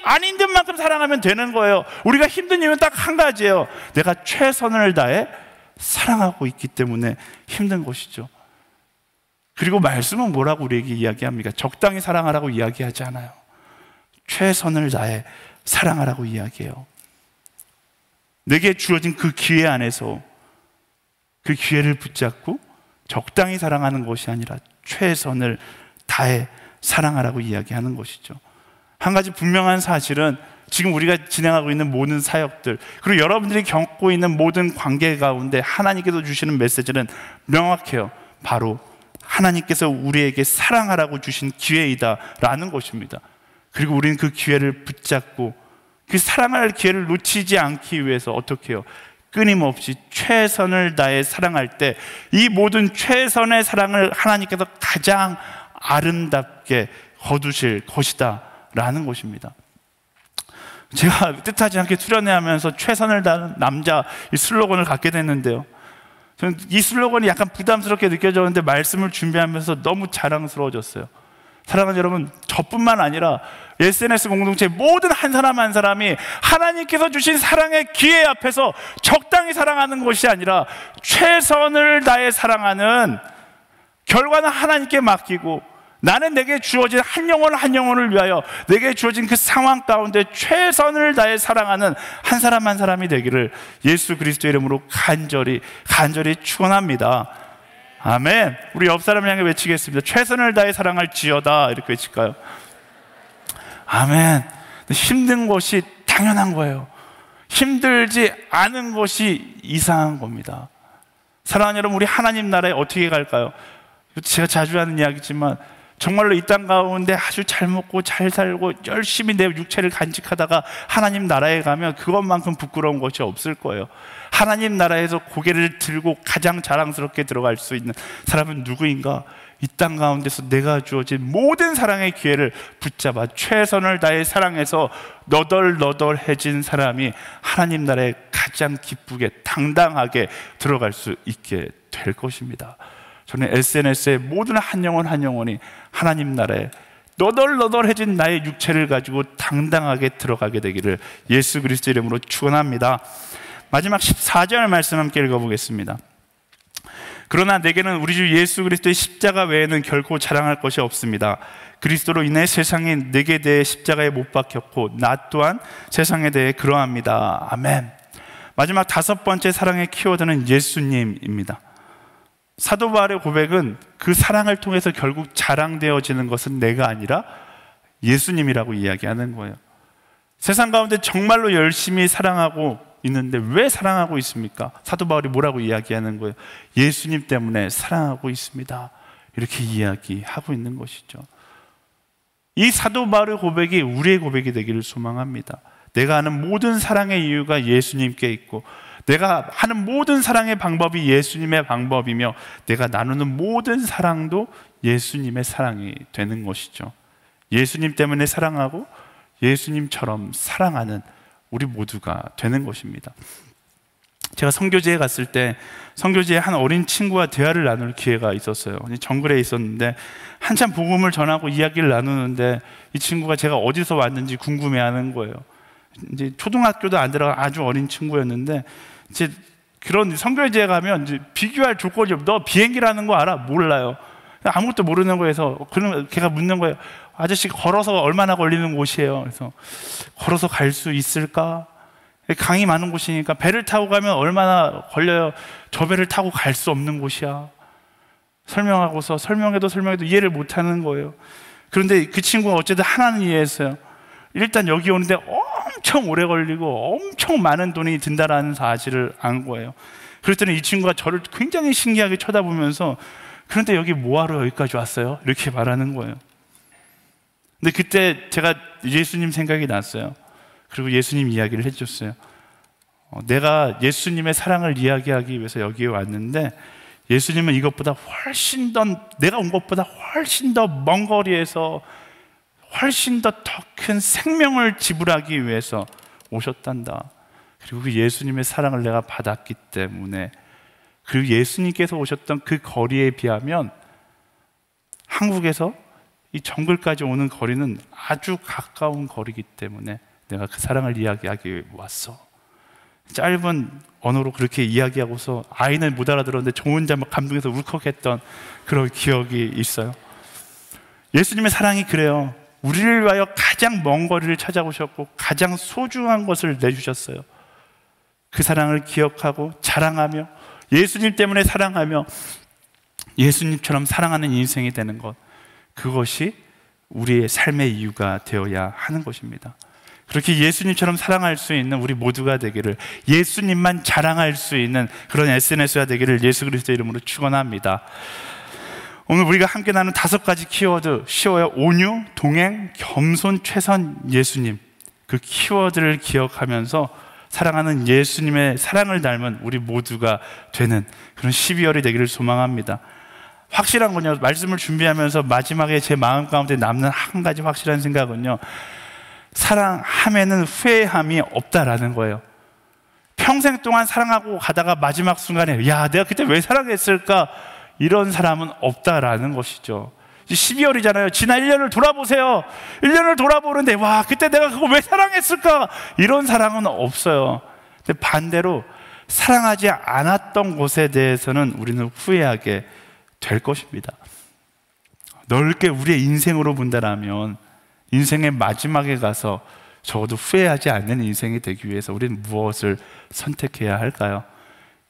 아닌 듯만큼 사랑하면 되는 거예요. 우리가 힘든 이유는 딱 한 가지예요. 내가 최선을 다해 사랑하고 있기 때문에 힘든 것이죠. 그리고 말씀은 뭐라고 우리에게 이야기합니까? 적당히 사랑하라고 이야기하지 않아요. 최선을 다해 사랑하라고 이야기해요. 내게 주어진 그 기회 안에서 그 기회를 붙잡고 적당히 사랑하는 것이 아니라 최선을 다해 사랑하라고 이야기하는 것이죠. 한 가지 분명한 사실은 지금 우리가 진행하고 있는 모든 사역들, 그리고 여러분들이 겪고 있는 모든 관계 가운데 하나님께서 주시는 메시지는 명확해요. 바로 하나님께서 우리에게 사랑하라고 주신 기회이다라는 것입니다. 그리고 우리는 그 기회를 붙잡고 그 사랑할 기회를 놓치지 않기 위해서 어떻게 해요? 끊임없이 최선을 다해 사랑할 때 이 모든 최선의 사랑을 하나님께서 가장 아름답게 거두실 것이다 라는 것입니다. 제가 뜻하지 않게 수련회하면서 최선을 다하는 남자 이 슬로건을 갖게 됐는데요, 저는 이 슬로건이 약간 부담스럽게 느껴졌는데 말씀을 준비하면서 너무 자랑스러워졌어요. 사랑하는 여러분, 저뿐만 아니라 SNS 공동체 모든 한 사람 한 사람이 하나님께서 주신 사랑의 기회 앞에서 적당히 사랑하는 것이 아니라 최선을 다해 사랑하는, 결과는 하나님께 맡기고 나는 내게 주어진 한 영혼 한 영혼을 위하여 내게 주어진 그 상황 가운데 최선을 다해 사랑하는 한 사람 한 사람이 되기를 예수 그리스도의 이름으로 간절히 축원합니다. 아멘. 우리 옆 사람을 향해 외치겠습니다. 최선을 다해 사랑할지어다. 이렇게 외칠까요? 아멘. 힘든 것이 당연한 거예요. 힘들지 않은 것이 이상한 겁니다. 사랑하는 여러분, 우리 하나님 나라에 어떻게 갈까요? 제가 자주 하는 이야기지만 정말로 이 땅 가운데 아주 잘 먹고 잘 살고 열심히 내 육체를 간직하다가 하나님 나라에 가면 그것만큼 부끄러운 것이 없을 거예요. 하나님 나라에서 고개를 들고 가장 자랑스럽게 들어갈 수 있는 사람은 누구인가? 이 땅 가운데서 내가 주어진 모든 사랑의 기회를 붙잡아 최선을 다해 사랑해서 너덜너덜해진 사람이 하나님 나라에 가장 기쁘게 당당하게 들어갈 수 있게 될 것입니다. 저는 SNS의 모든 한 영혼 한 영혼이 하나님 나라에 너덜너덜해진 나의 육체를 가지고 당당하게 들어가게 되기를 예수 그리스도 이름으로 축원합니다. 마지막 14절 말씀 함께 읽어보겠습니다. 그러나 내게는 우리 주 예수 그리스도의 십자가 외에는 결코 자랑할 것이 없습니다. 그리스도로 인해 세상이 내게 대해 십자가에 못 박혔고 나 또한 세상에 대해 그러합니다. 아멘. 마지막 5번째 사랑의 키워드는 예수님입니다. 사도 바울의 고백은 그 사랑을 통해서 결국 자랑되어지는 것은 내가 아니라 예수님이라고 이야기하는 거예요. 세상 가운데 정말로 열심히 사랑하고 있는데 왜 사랑하고 있습니까? 사도 바울이 뭐라고 이야기하는 거예요? 예수님 때문에 사랑하고 있습니다. 이렇게 이야기하고 있는 것이죠. 이 사도 바울의 고백이 우리의 고백이 되기를 소망합니다. 내가 하는 모든 사랑의 이유가 예수님께 있고 내가 하는 모든 사랑의 방법이 예수님의 방법이며 내가 나누는 모든 사랑도 예수님의 사랑이 되는 것이죠. 예수님 때문에 사랑하고 예수님처럼 사랑하는 우리 모두가 되는 것입니다. 제가 선교지에 갔을 때 선교지에 한 어린 친구와 대화를 나눌 기회가 있었어요. 정글에 있었는데 한참 복음을 전하고 이야기를 나누는데 이 친구가 제가 어디서 왔는지 궁금해하는 거예요. 이제 초등학교도 안 들어간 아주 어린 친구였는데 이제 그런 선교지에 가면 이제 비교할 조건이 없어. 너 비행기라는 거 알아? 몰라요. 아무것도 모르는 거에서 그러면 걔가 묻는 거예요. 아저씨 걸어서 얼마나 걸리는 곳이에요? 그래서 걸어서 갈 수 있을까? 강이 많은 곳이니까 배를 타고 가면 얼마나 걸려요? 저 배를 타고 갈 수 없는 곳이야. 설명하고서 설명해도 이해를 못하는 거예요. 그런데 그 친구가 어쨌든 하나는 이해했어요. 일단 여기 오는데 엄청 오래 걸리고 엄청 많은 돈이 든다라는 사실을 안 거예요. 그랬더니 이 친구가 저를 굉장히 신기하게 쳐다보면서 그런데 여기 뭐하러 여기까지 왔어요? 이렇게 말하는 거예요. 근데 그때 제가 예수님 생각이 났어요. 그리고 예수님 이야기를 해줬어요. 내가 예수님의 사랑을 이야기하기 위해서 여기에 왔는데 예수님은 이것보다 훨씬 더 내가 온 것보다 훨씬 더 먼 거리에서 훨씬 더 큰 생명을 지불하기 위해서 오셨단다. 그리고 그 예수님의 사랑을 내가 받았기 때문에 그리고 예수님께서 오셨던 그 거리에 비하면 한국에서 이 정글까지 오는 거리는 아주 가까운 거리이기 때문에 내가 그 사랑을 이야기하기 위해 왔어. 짧은 언어로 그렇게 이야기하고서 아이는 못 알아들었는데 저 혼자 막 감동해서 울컥했던 그런 기억이 있어요. 예수님의 사랑이 그래요. 우리를 위하여 가장 먼 거리를 찾아오셨고 가장 소중한 것을 내주셨어요. 그 사랑을 기억하고 자랑하며 예수님 때문에 사랑하며 예수님처럼 사랑하는 인생이 되는 것, 그것이 우리의 삶의 이유가 되어야 하는 것입니다. 그렇게 예수님처럼 사랑할 수 있는 우리 모두가 되기를, 예수님만 자랑할 수 있는 그런 SNS가 되기를 예수 그리스도의 이름으로 축원합니다. 오늘 우리가 함께 나눈 5가지 키워드 쉬워요. 온유, 동행, 겸손, 최선, 예수님. 그 키워드를 기억하면서 사랑하는 예수님의 사랑을 닮은 우리 모두가 되는 그런 12월이 되기를 소망합니다. 확실한 건요, 말씀을 준비하면서 마지막에 제 마음 가운데 남는 한 가지 확실한 생각은요, 사랑함에는 후회함이 없다라는 거예요. 평생 동안 사랑하고 가다가 마지막 순간에 야, 내가 그때 왜 사랑했을까? 이런 사람은 없다라는 것이죠. 12월이잖아요. 지난 1년을 돌아보세요. 1년을 돌아보는데 와, 그때 내가 그거 왜 사랑했을까? 이런 사랑은 없어요. 근데 반대로 사랑하지 않았던 것에 대해서는 우리는 후회하게 될 것입니다. 넓게 우리의 인생으로 본다라면 인생의 마지막에 가서 적어도 후회하지 않는 인생이 되기 위해서 우리는 무엇을 선택해야 할까요?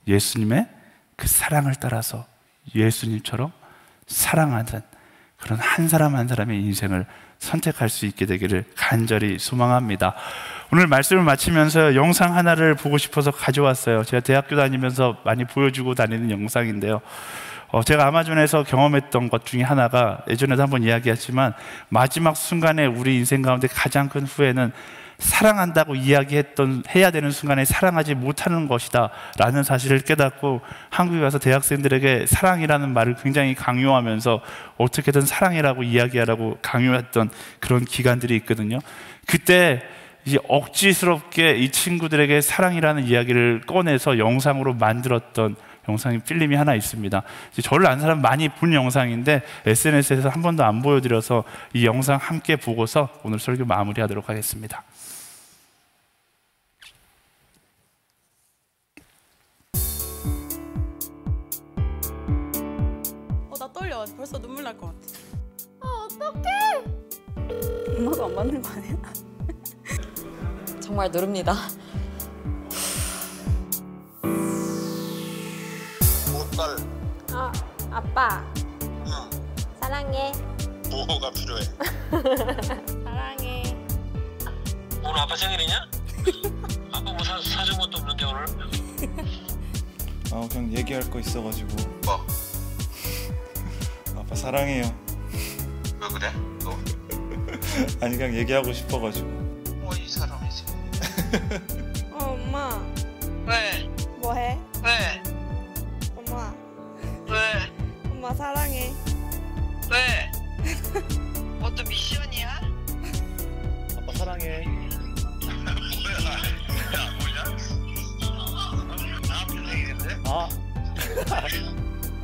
예수님의 그 사랑을 따라서 예수님처럼 사랑하는 그런 한 사람 한 사람의 인생을 선택할 수 있게 되기를 간절히 소망합니다. 오늘 말씀을 마치면서 영상 하나를 보고 싶어서 가져왔어요. 제가 대학교 다니면서 많이 보여주고 다니는 영상인데요, 제가 아마존에서 경험했던 것 중에 하나가, 예전에도 한번 이야기했지만 마지막 순간에 우리 인생 가운데 가장 큰 후회는 사랑한다고 해야 되는 순간에 사랑하지 못하는 것이다 라는 사실을 깨닫고 한국에 가서 대학생들에게 사랑이라는 말을 굉장히 강요하면서 어떻게든 사랑이라고 이야기하라고 강요했던 그런 기간들이 있거든요. 그때 이제 억지스럽게 이 친구들에게 사랑이라는 이야기를 꺼내서 영상으로 만들었던 영상이 필름이 하나 있습니다. 저를 아는 사람 많이 본 영상인데 SNS에서 한 번도 안 보여드려서 이 영상 함께 보고서 오늘 설교 마무리하도록 하겠습니다. 나 떨려. 벌써 눈물 날 것 같아. 어떡해. 엄마가 안 맞는 거 아니야? 정말 누릅니다. 딸. 아빠. 응. 사랑해. 뭐가 필요해? 사랑해. 오늘 아빠 생일이냐? 아빠 뭐 사준 것도 없는데 오늘? 그냥 얘기할 거 있어가지고. 뭐? 아빠 사랑해요. 왜 그래? 너? 아니 그냥 얘기하고 싶어가지고. 이 사람이지. 엄마. 왜? 뭐해? 왜? 엄마. 왜? 엄마 사랑해. 왜? 어떤 미션이야? 아빠 사랑해.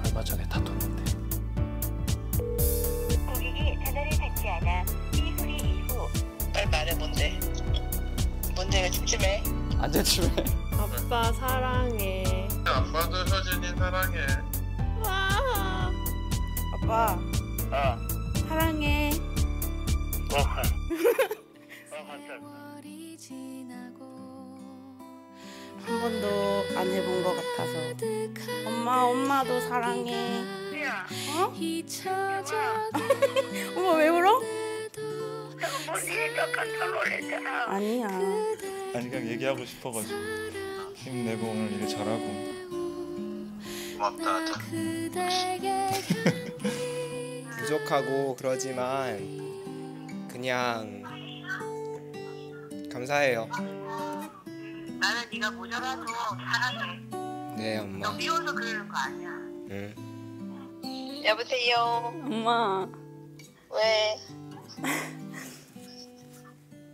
얼마 전에 다퉜는데. 고객이 전화를 받지 않아 이 소리 이후. 빨리 말해. 뭔데? 뭔데가 찜찜해? 안 되지 왜? 아빠 사랑해. 아빠도 효진이 사랑해. 와. 아빠 사랑해. 한 번도 안 해본 것 같아서. 엄마도 사랑해. 어? 엄마 왜 울어? 아니야. 아니 그냥 얘기하고 싶어가지고. 힘내고 오늘 일 잘하고. 고맙다. 부족하고 그러지만 그냥 감사해요. 나는 네가 모자라도 사랑해. 네 엄마. 너 미워서 그러는 거 아니야. 응. 여보세요. 엄마. 왜?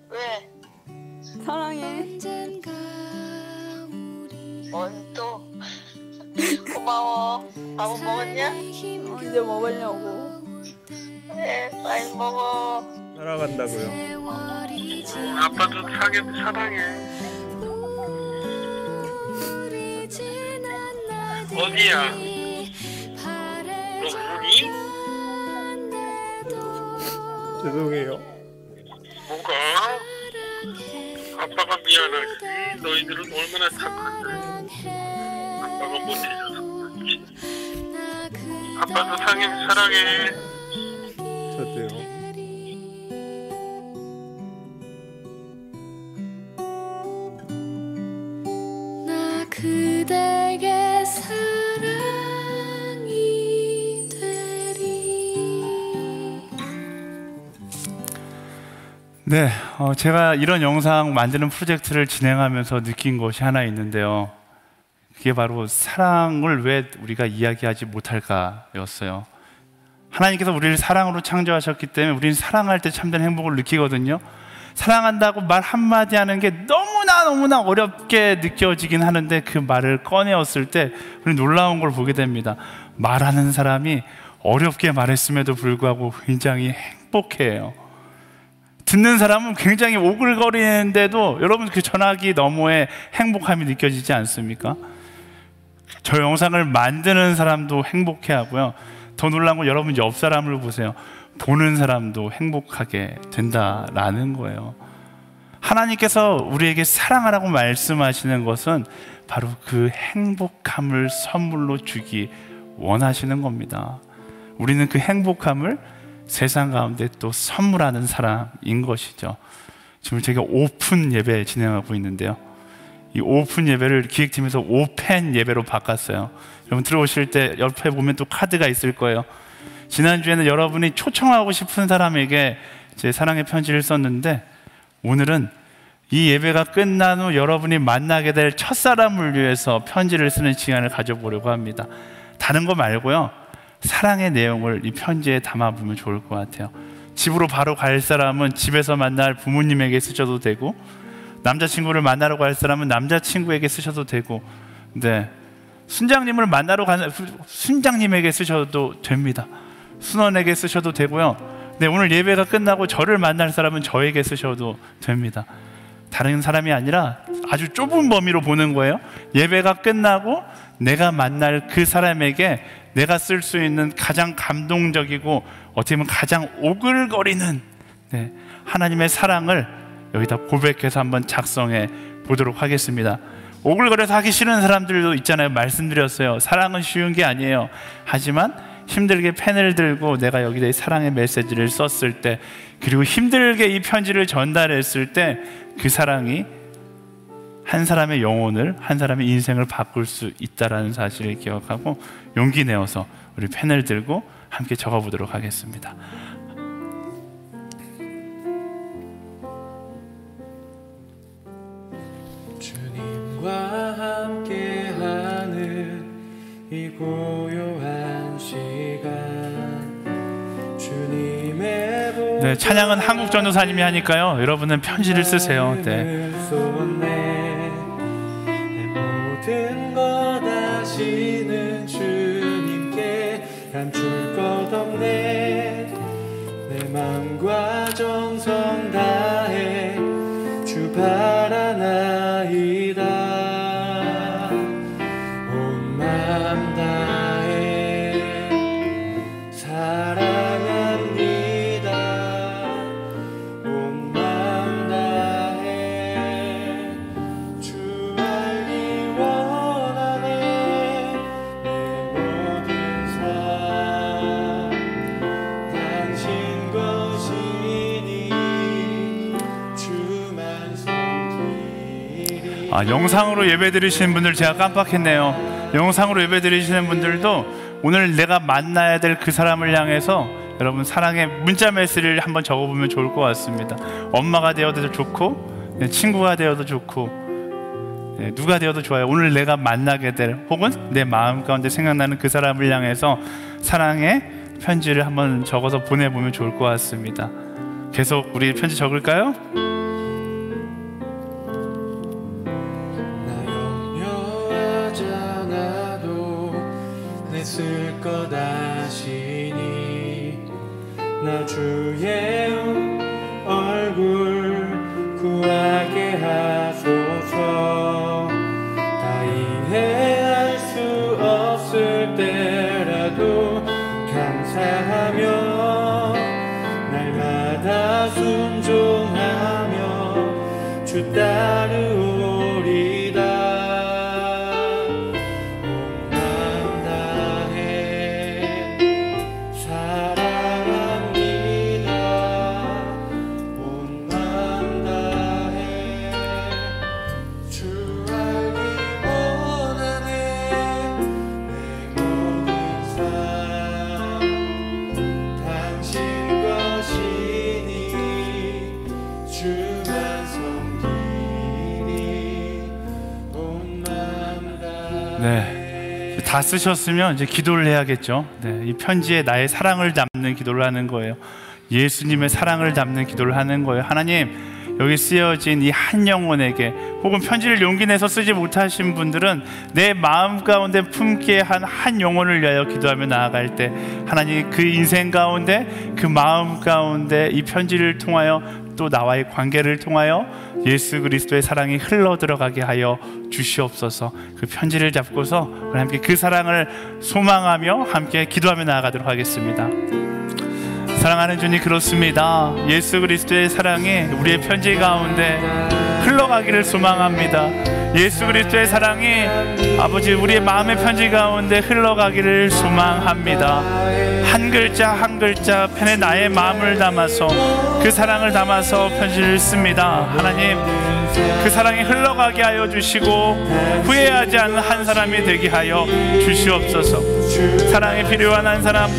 왜? 사랑해. 뭔 또? 고마워. 밥은 먹었냐? 이제 먹으려고. 그래, 많이 먹어. 사랑한다고요. 아빠도 사랑해. 어디야? 너 우니? 죄송해요. 뭐가? 아빠가 미안하지. 너희들은 얼마나 착한데. 아빠가 못해줘서 그렇지. 아빠도 사랑해. 저도요. 그대에게 사랑이 되리. 네, 제가 이런 영상 만드는 프로젝트를 진행하면서 느낀 것이 하나 있는데요. 그게 바로 사랑을 왜 우리가 이야기하지 못할까였어요. 하나님께서 우리를 사랑으로 창조하셨기 때문에 우리는 사랑할 때 참된 행복을 느끼거든요. 사랑한다고 말 한마디 하는 게 너무나 어렵게 느껴지긴 하는데 그 말을 꺼내었을 때 우리 놀라운 걸 보게 됩니다. 말하는 사람이 어렵게 말했음에도 불구하고 굉장히 행복해요. 듣는 사람은 굉장히 오글거리는데도 여러분 그 전화기 너머에 행복함이 느껴지지 않습니까? 저 영상을 만드는 사람도 행복해하고요. 더 놀라운 건 여러분 옆 사람을 보세요. 보는 사람도 행복하게 된다라는 거예요. 하나님께서 우리에게 사랑하라고 말씀하시는 것은 바로 그 행복함을 선물로 주기 원하시는 겁니다. 우리는 그 행복함을 세상 가운데 또 선물하는 사람인 것이죠. 지금 제가 오픈 예배 진행하고 있는데요. 이 오픈 예배를 기획팀에서 오펜 예배로 바꿨어요. 여러분 들어오실 때 옆에 보면 또 카드가 있을 거예요. 지난주에는 여러분이 초청하고 싶은 사람에게 제 사랑의 편지를 썼는데 오늘은 이 예배가 끝난 후 여러분이 만나게 될 첫사람을 위해서 편지를 쓰는 시간을 가져보려고 합니다. 다른 거 말고요, 사랑의 내용을 이 편지에 담아보면 좋을 것 같아요. 집으로 바로 갈 사람은 집에서 만날 부모님에게 쓰셔도 되고, 남자친구를 만나러 갈 사람은 남자친구에게 쓰셔도 되고, 네, 순장님을 만나러 가는 순장님에게 쓰셔도 됩니다. 순원에게 쓰셔도 되고요. 네, 오늘 예배가 끝나고 저를 만날 사람은 저에게 쓰셔도 됩니다. 다른 사람이 아니라 아주 좁은 범위로 보는 거예요. 예배가 끝나고 내가 만날 그 사람에게 내가 쓸 수 있는 가장 감동적이고 어떻게 보면 가장 오글거리는 하나님의 사랑을 여기다 고백해서 한번 작성해 보도록 하겠습니다. 오글거려서 하기 싫은 사람들도 있잖아요. 말씀드렸어요. 사랑은 쉬운 게 아니에요. 하지만 힘들게 펜을 들고 내가 여기다 이 사랑의 메시지를 썼을 때, 그리고 힘들게 이 편지를 전달했을 때 그 사랑이 한 사람의 영혼을, 한 사람의 인생을 바꿀 수 있다는 사실을 기억하고 용기 내어서 우리 펜을 들고 함께 적어보도록 하겠습니다. 주님과 함께하는 이 고요한 시간, 주님의 네, 찬양은 한국 전도사님이 하니까요, 여러분은 편지를 쓰세요. 네. 모든 것 아시는 주님께 감출 것 없네. 내 맘과 정성 다해 주 바라나이다. 온 맘 다해 사랑합니다. 온 맘 다해 주 알기 원하네. 내 모든 삶 당신 것이니 주만 섬기리. 영상으로 예배 드리시는 분들 제가 깜빡했네요. 영상으로 예배 드리시는 분들도 오늘 내가 만나야 될 그 사람을 향해서 여러분 사랑의 문자 메시지를 한번 적어보면 좋을 것 같습니다. 엄마가 되어도 좋고, 친구가 되어도 좋고, 누가 되어도 좋아요. 오늘 내가 만나게 될, 혹은 내 마음 가운데 생각나는 그 사람을 향해서 사랑의 편지를 한번 적어서 보내보면 좋을 것 같습니다. 계속 우리 편지 적을까요? 쓸 것 아시니 나 주의 얼굴 구하게 하소서. 다 이해할 수 없을 때라도 감사하며 날마다 순종하며 주 따르오리다. 다 쓰셨으면 이제 기도를 해야겠죠. 네, 이 편지에 나의 사랑을 담는 기도를 하는 거예요. 예수님의 사랑을 담는 기도를 하는 거예요. 하나님, 여기 쓰여진 이 한 영혼에게, 혹은 편지를 용기 내서 쓰지 못하신 분들은 내 마음 가운데 품게 한 한 영혼을 위하여 기도하며 나아갈 때 하나님 그 인생 가운데, 그 마음 가운데 이 편지를 통하여 또 나와의 관계를 통하여 예수 그리스도의 사랑이 흘러 들어가게 하여 주시옵소서. 그 편지를 잡고서 우리 함께 그 사랑을 소망하며 함께 기도하며 나아가도록 하겠습니다. 사랑하는 주님, 그렇습니다. 예수 그리스도의 사랑이 우리의 편지 가운데 흘러가기를 소망합니다. 예수 그리스도의 사랑이 아버지 우리의 마음의 편지 가운데 흘러가기를 소망합니다. 한 글자 한 글자 펜에 나의 마음을 담아서 그 사랑을 담아서 편지를 씁니다. 하나님, 그 사랑이 흘러가게 하여 주시고 후회하지 않는 한 사람이 되게 하여 주시옵소서. 사랑이 필요한 한 사람,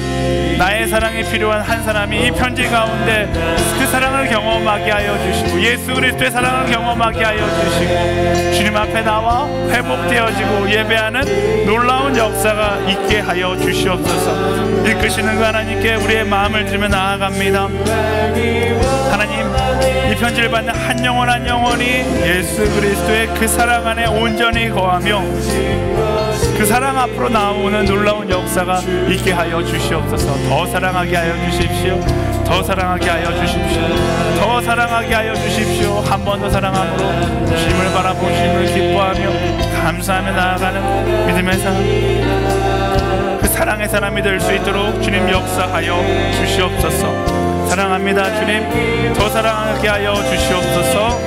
나의 사랑이 필요한 한 사람이 이 편지 가운데 그 사랑을 경험하게 하여 주시고 예수 그리스도의 사랑을 경험하게 하여 주시고 주님 앞에 나와 회복되어지고 예배하는 놀라운 역사가 있게 하여 주시옵소서. 이끄시는 그 하나님께 우리의 마음을 들며 나아갑니다. 하나님, 이 편지를 받는 한 영혼 한 영혼이 예수 그리스도의 그 사랑 안에 온전히 거하며 그 사랑 앞으로 나오는 놀라운 역사가 있게 하여 주시옵소서. 더 사랑하게 하여 주십시오. 더 사랑하게 하여 주십시오. 더 사랑하게 하여 주십시오. 한 번 더 사랑함으로 주님을 바라보심을 기뻐하며 감사하며 나아가는 믿음의 사람, 그 사랑의 사람이 될 수 있도록 주님 역사하여 주시옵소서. 사랑합니다. 주님, 더 사랑하게 하여 주시옵소서.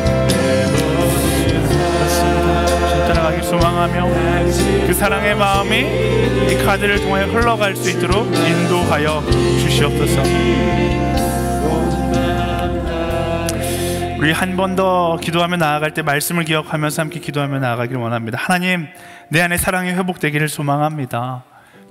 따라가길 소망하며 그 사랑의 마음이 이 카드를 통해 흘러갈 수 있도록 인도하여 주시옵소서. 우리 한 번 더 기도하며 나아갈 때 말씀을 기억하면서 함께 기도하며 나아가길 원합니다. 하나님, 내 안에 사랑이 회복되기를 소망합니다.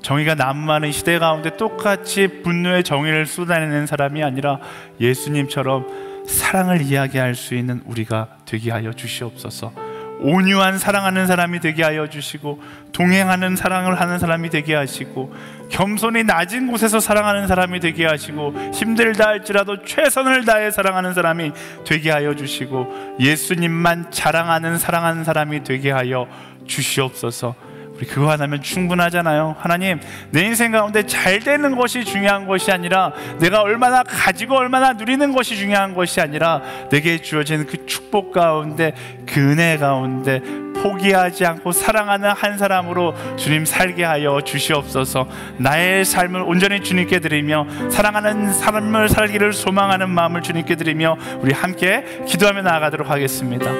정의가 난무하는 시대 가운데 똑같이 분노의 정의를 쏟아내는 사람이 아니라 예수님처럼 사랑을 이야기할 수 있는 우리가 되게 하여 주시옵소서. 온유한 사랑하는 사람이 되게 하여 주시고 동행하는 사랑을 하는 사람이 되게 하시고 겸손히 낮은 곳에서 사랑하는 사람이 되게 하시고 힘들다 할지라도 최선을 다해 사랑하는 사람이 되게 하여 주시고 예수님만 자랑하는 사랑하는 사람이 되게 하여 주시옵소서. 우리 그거 하나면 충분하잖아요. 하나님, 내 인생 가운데 잘 되는 것이 중요한 것이 아니라 내가 얼마나 가지고 얼마나 누리는 것이 중요한 것이 아니라 내게 주어진 그 축복 가운데, 그 은혜 가운데 포기하지 않고 사랑하는 한 사람으로 주님 살게 하여 주시옵소서. 나의 삶을 온전히 주님께 드리며 사랑하는 삶을 살기를 소망하는 마음을 주님께 드리며 우리 함께 기도하며 나아가도록 하겠습니다.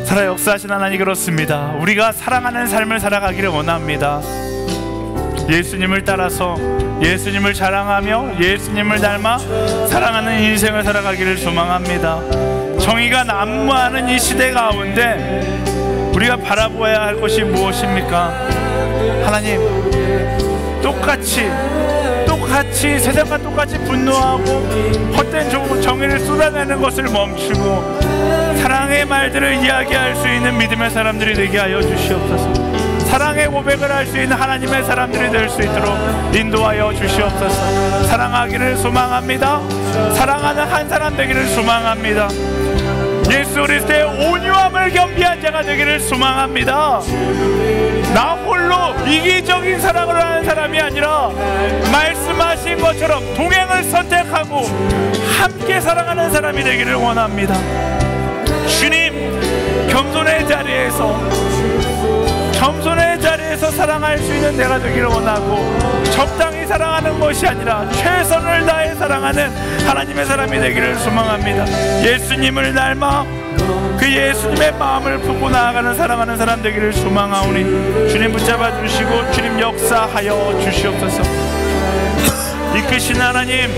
살아 역사하신 하나님, 그렇습니다. 우리가 사랑하는 삶을 살아가기를 원합니다. 예수님을 따라서 예수님을 자랑하며 예수님을 닮아 사랑하는 인생을 살아가기를 소망합니다. 정의가 난무하는 이 시대 가운데 우리가 바라보아야 할 것이 무엇입니까? 하나님, 똑같이 세상과 똑같이 분노하고 헛된 정의를 쏟아내는 것을 멈추고 사랑의 말들을 이야기할 수 있는 믿음의 사람들이 되게 하여 주시옵소서. 사랑의 고백을 할 수 있는 하나님의 사람들이 될 수 있도록 인도하여 주시옵소서. 사랑하기를 소망합니다. 사랑하는 한 사람 되기를 소망합니다. 예수 그리스도의 온유함을 겸비한 자가 되기를 소망합니다. 나 홀로 이기적인 사랑을 하는 사람이 아니라 말씀하신 것처럼 동행을 선택하고 함께 사랑하는 사람이 되기를 원합니다. 주님, 겸손의 자리에서 사랑할 수 있는 내가 되기를 원하고 적당히 사랑하는 것이 아니라 최선을 다해 사랑하는 하나님의 사람이 되기를 소망합니다. 예수님을 닮아 그 예수님의 마음을 품고 나아가는 사랑하는 사람 되기를 소망하오니 주님 붙잡아 주시고 주님 역사하여 주시옵소서. 이끄신 하나님,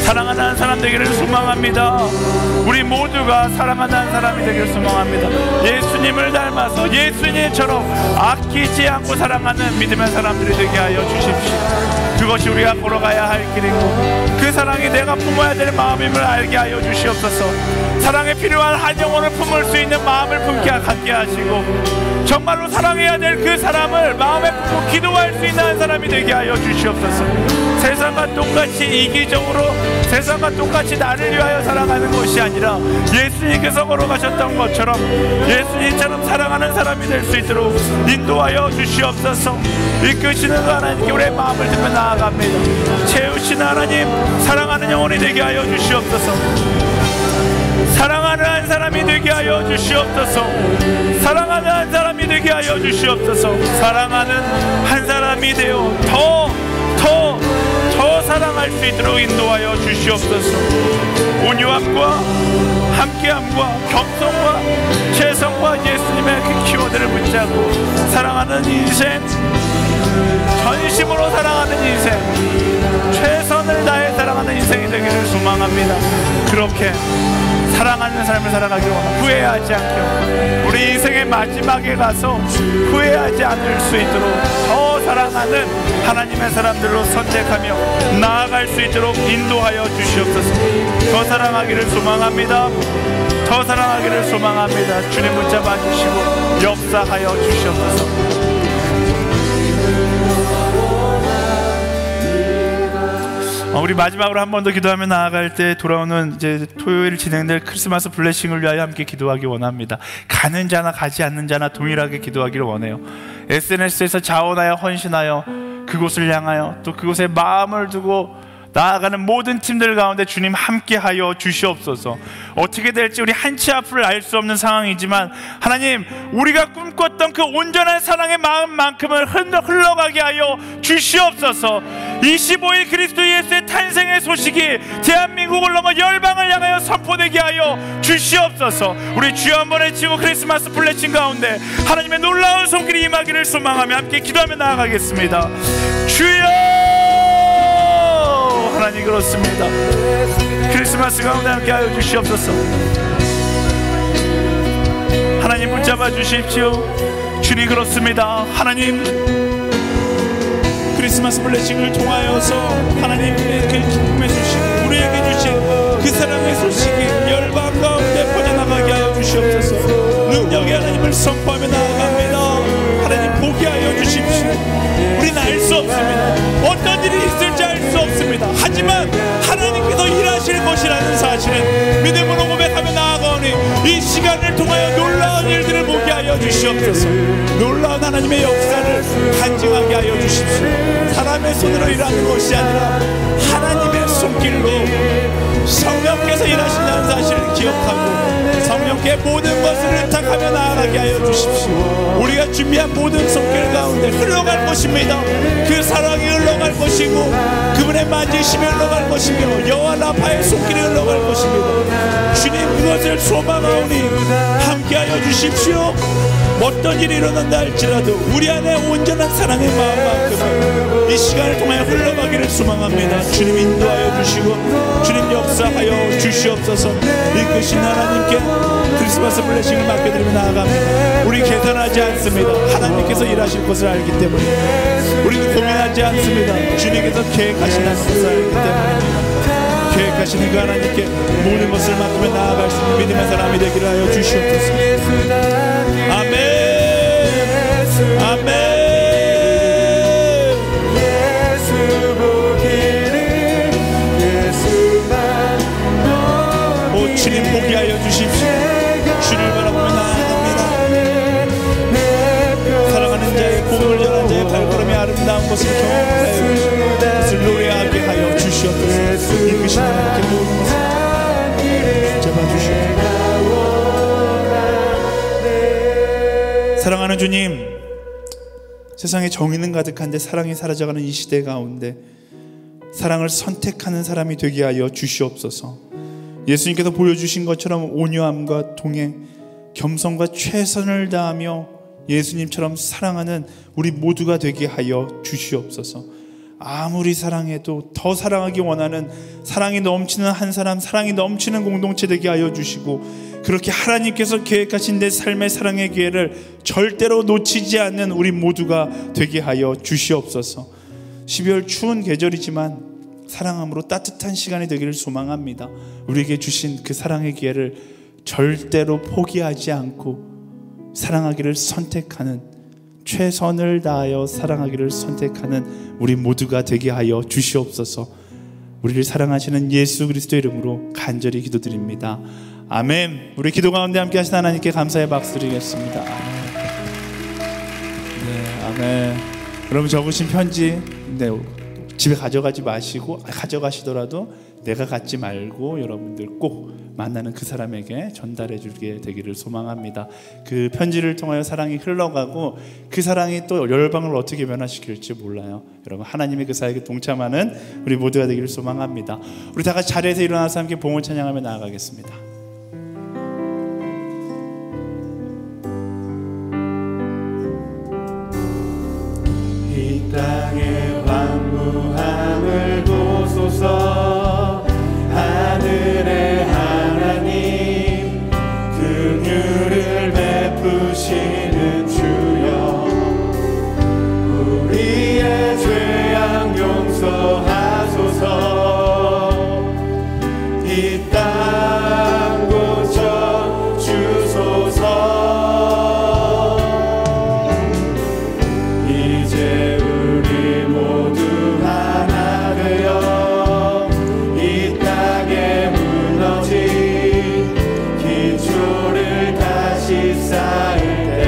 사랑하는 사람 되기를 소망합니다. 우리 모두가 사랑하는 사람이 되기를 소망합니다. 예수님을 닮아서 예수님처럼 아끼지 않고 사랑하는 믿음의 사람들이 되게 하여 주십시오. 그것이 우리가 걸어가야 할 길이고 그 사랑이 내가 품어야 될 마음임을 알게 하여 주시옵소서. 사랑에 필요한 한 영혼을 품을 수 있는 마음을 갖게 하시고 정말로 사랑해야 될 그 사람을 마음에 품고 기도할 수 있는 한 사람이 되게 하여 주시옵소서. 세상과 똑같이 이기적으로 세상과 똑같이 나를 위하여 살아가는 것이 아니라 예수님께서 걸어가셨던 것처럼 예수님처럼 사랑하는 사람이 될 수 있도록 인도하여 주시옵소서. 이끄시는 하나님께 우리의 마음을 들며 나아갑니다. 채우시는 하나님, 사랑하는 영혼이 되게 하여 주시옵소서. 사랑하는 한 사람이 되게 하여 주시옵소서. 사랑하는 한 사람이 되게 하여 주시옵소서. 사랑하는 한 사람이 되어 더 사랑할 수 있도록 인도하여 주시옵소서. 온유함과 함께함과 겸손과 최선과 예수님의 그 키워드를 붙잡고 사랑하는 인생, 전심으로 사랑하는 인생, 최선을 다해 사랑하는 인생이 되기를 소망합니다. 그렇게 사랑하는 삶을 살아가기를 원합니다. 후회하지 않게 우리 인생의 마지막에 가서 후회하지 않을 수 있도록 더 사랑하는 하나님의 사람들로 선택하며 나아갈 수 있도록 인도하여 주시옵소서. 더 사랑하기를 소망합니다. 더 사랑하기를 소망합니다. 주님 붙잡아 주시고 역사하여 주시옵소서. 우리 마지막으로 한 번 더 기도하며 나아갈 때 돌아오는 이제 토요일 진행될 크리스마스 블레싱을 위하여 함께 기도하기 원합니다. 가는 자나 가지 않는 자나 동일하게 기도하기를 원해요. SNS에서 자원하여 헌신하여 그곳을 향하여 또 그곳에 마음을 두고 나아가는 모든 팀들 가운데 주님 함께하여 주시옵소서. 어떻게 될지 우리 한치 앞을 알 수 없는 상황이지만 하나님, 우리가 꿈꿨던 그 온전한 사랑의 마음만큼을 흘러가게 하여 주시옵소서. 25일 그리스도 예수의 탄생의 소식이 대한민국을 넘어 열방을 향하여 선포되게 하여 주시옵소서. 우리 주여 한번 외치고 크리스마스 블레싱 가운데 하나님의 놀라운 손길이 임하기를 소망하며 함께 기도하며 나아가겠습니다. 주여, 하나님 그렇습니다. 크리스마스 가운데 함께 하여 주시옵소서. 하나님 붙잡아 주십시오. 주님 그렇습니다. 하나님, 크리스마스 블레싱을 통하여서 하나님의 그 기쁨의 소식, 우리에게 주신 그 사랑의 소식이 열방 가운데 퍼져나가게 하여 주시옵소서. 능력의 하나님을 선포하며 나아갑니다. 하나님 보게 하여 주십시오. 우리는 알 수 없습니다. 어떤 일이 있을지 알 수 없습니다. 하지만 하나님께서 일하실 것이라는 사실은 믿음으로 고백하며 나아가오니 이 시간을 통하여 놀라운 일들을 보게 하여 주시옵소서. 놀라운 하나님의 역사를 간증하게 하여 주십시오. 사람의 손으로 일하는 것이 아니라 하나님의 손길로 성령께서 일하신다는 사실을 기억하고 성령께 모든 것을 의탁하며 나아가게 하여 주십시오. 우리가 준비한 모든 손길 가운데 흘러갈 것입니다. 그 사랑이 흘러갈 것이고 그분의 만지심이 흘러갈 것이며 여호와 라파의 손길이 흘러갈 것입니다. 주님 그것을 소망하오니 함께하여 주십시오. 어떤 일이 일어난다 할지라도 우리 안에 온전한 사랑의 마음만큼은 이 시간을 통하여 흘러가기를 소망합니다. 주님 인도하여 주시고 주님 역사하여 주시옵소서. 이끄신 하나님께 크리스마스 블레싱을 맡겨드리며 나아갑니다. 우리 계산하지 않습니다. 하나님께서 일하실 것을 알기 때문에 우리는 고민하지 않습니다. 주님께서 계획하신다는 것을 알기 때문입니다. 계획하시는 그 하나님께 모든 것을 맡기며 나아갈 수 있는 믿음의 사람이 되기를 하여 주시옵소서. 아멘. 아멘. 오 주님 보게 하여 주십시오. 주를 바라보며 나아갑니다. 사랑하는 자의 고백을 전한 자의 발걸음이 아름다운 것을 경험하여 주시고 그것을 노래하게 하여 주시옵소서. 이끄신 하나님께 모든 것을 잡아주시옵소서. 사랑하는 주님, 세상에 정의는 가득한데 사랑이 사라져가는 이 시대 가운데 사랑을 선택하는 사람이 되게 하여 주시옵소서. 예수님께서 보여주신 것처럼 온유함과 동행, 겸손과 최선을 다하며 예수님처럼 사랑하는 우리 모두가 되게 하여 주시옵소서. 아무리 사랑해도 더 사랑하기 원하는 사랑이 넘치는 한 사람, 사랑이 넘치는 공동체 되게 하여 주시고 그렇게 하나님께서 계획하신 내 삶의 사랑의 기회를 절대로 놓치지 않는 우리 모두가 되게 하여 주시옵소서. 12월 추운 계절이지만 사랑함으로 따뜻한 시간이 되기를 소망합니다. 우리에게 주신 그 사랑의 기회를 절대로 포기하지 않고 사랑하기를 선택하는, 최선을 다하여 사랑하기를 선택하는 우리 모두가 되게 하여 주시옵소서. 우리를 사랑하시는 예수 그리스도의 이름으로 간절히 기도드립니다. 아멘. 우리 기도 가운데 함께 하신 하나님께 감사의 박수 드리겠습니다. 아멘. 네, 아멘. 여러분 적으신 편지 집에 가져가지 마시고, 가져가시더라도 내가 갖지 말고 여러분들 꼭 만나는 그 사람에게 전달해 주게 되기를 소망합니다. 그 편지를 통하여 사랑이 흘러가고 그 사랑이 또 열방을 어떻게 변화시킬지 몰라요. 여러분 하나님의 그 사역에 동참하는 우리 모두가 되기를 소망합니다. 우리 다 같이 자리에서 일어나서 함께 봉헌 찬양하며 나아가겠습니다. 이 땅의 완무함을 보소서. 하늘의 하나님, 긍휼을 베푸시는 주여, 우리의 죄악 용서하소서. 이 땅 고쳐 주소서. 이제 우리 모두 하나 되어 이 땅에 무너진 기초를 다시 쌓을 때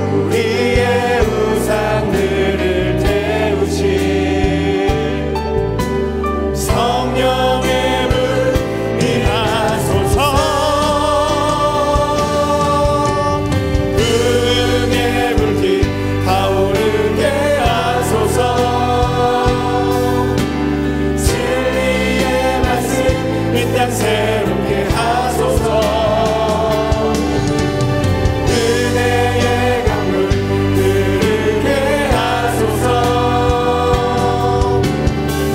우리의 우상들을 태우신 성령의 물 임하소서. 은혜의 불빛 타오르게 하소서. 진리의 말씀 이 땅 새롭게 하소서. 은혜의 강물 흐르게 하소서.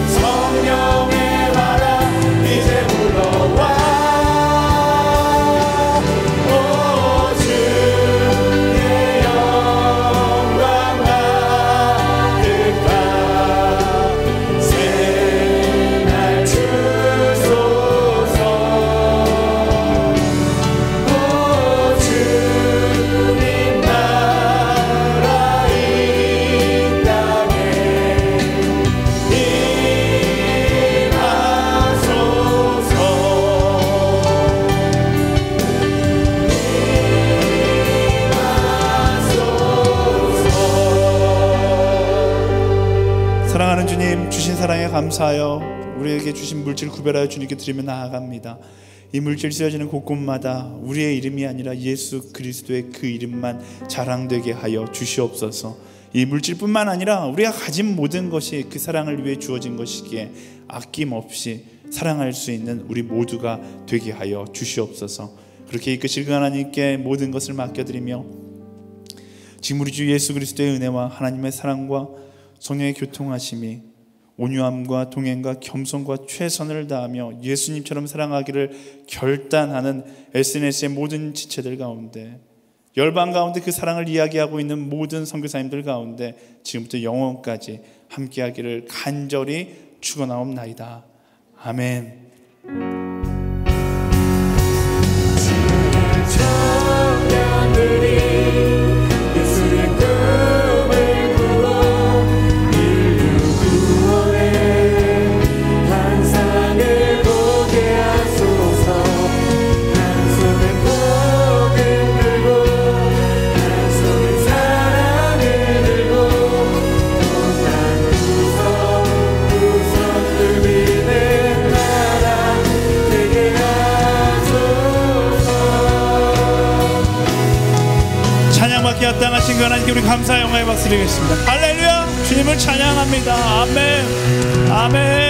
성령의 바람 이제 불러와. 오 주의 영광 가득한 새날 주소서. 오 주님 나라 이 땅에 사랑하는 주님, 주신 사랑에 감사하여 우리에게 주신 물질 구별하여 주님께 드리며 나아갑니다. 이 물질 쓰여지는 곳곳마다 우리의 이름이 아니라 예수 그리스도의 그 이름만 자랑되게 하여 주시옵소서. 이 물질뿐만 아니라 우리가 가진 모든 것이 그 사랑을 위해 주어진 것이기에 아낌없이 사랑할 수 있는 우리 모두가 되게 하여 주시옵소서. 그렇게 이끄실 그 하나님께 모든 것을 맡겨드리며 지금 우리 주 예수 그리스도의 은혜와 하나님의 사랑과 성령의 교통하심이 온유함과 동행과 겸손과 최선을 다하며 예수님처럼 사랑하기를 결단하는 SNS의 모든 지체들 가운데, 열방 가운데 그 사랑을 이야기하고 있는 모든 선교사님들 가운데 지금부터 영원까지 함께하기를 간절히 축원하옵나이다. 아멘. 청년들이 예수의 꿈을 꾸어 인류 구원의 환상을 보게 하소서. 한 손에 복을 들고 한 손에 사랑을 들고 온땅 구석구석 누비는 나라 되게 하소서. 찬양받기 합당하신 그 하나님께 우리 감사 영광의 박수 드리겠습니다. 할렐루야. 주님을 찬양합니다. 아멘. 아멘.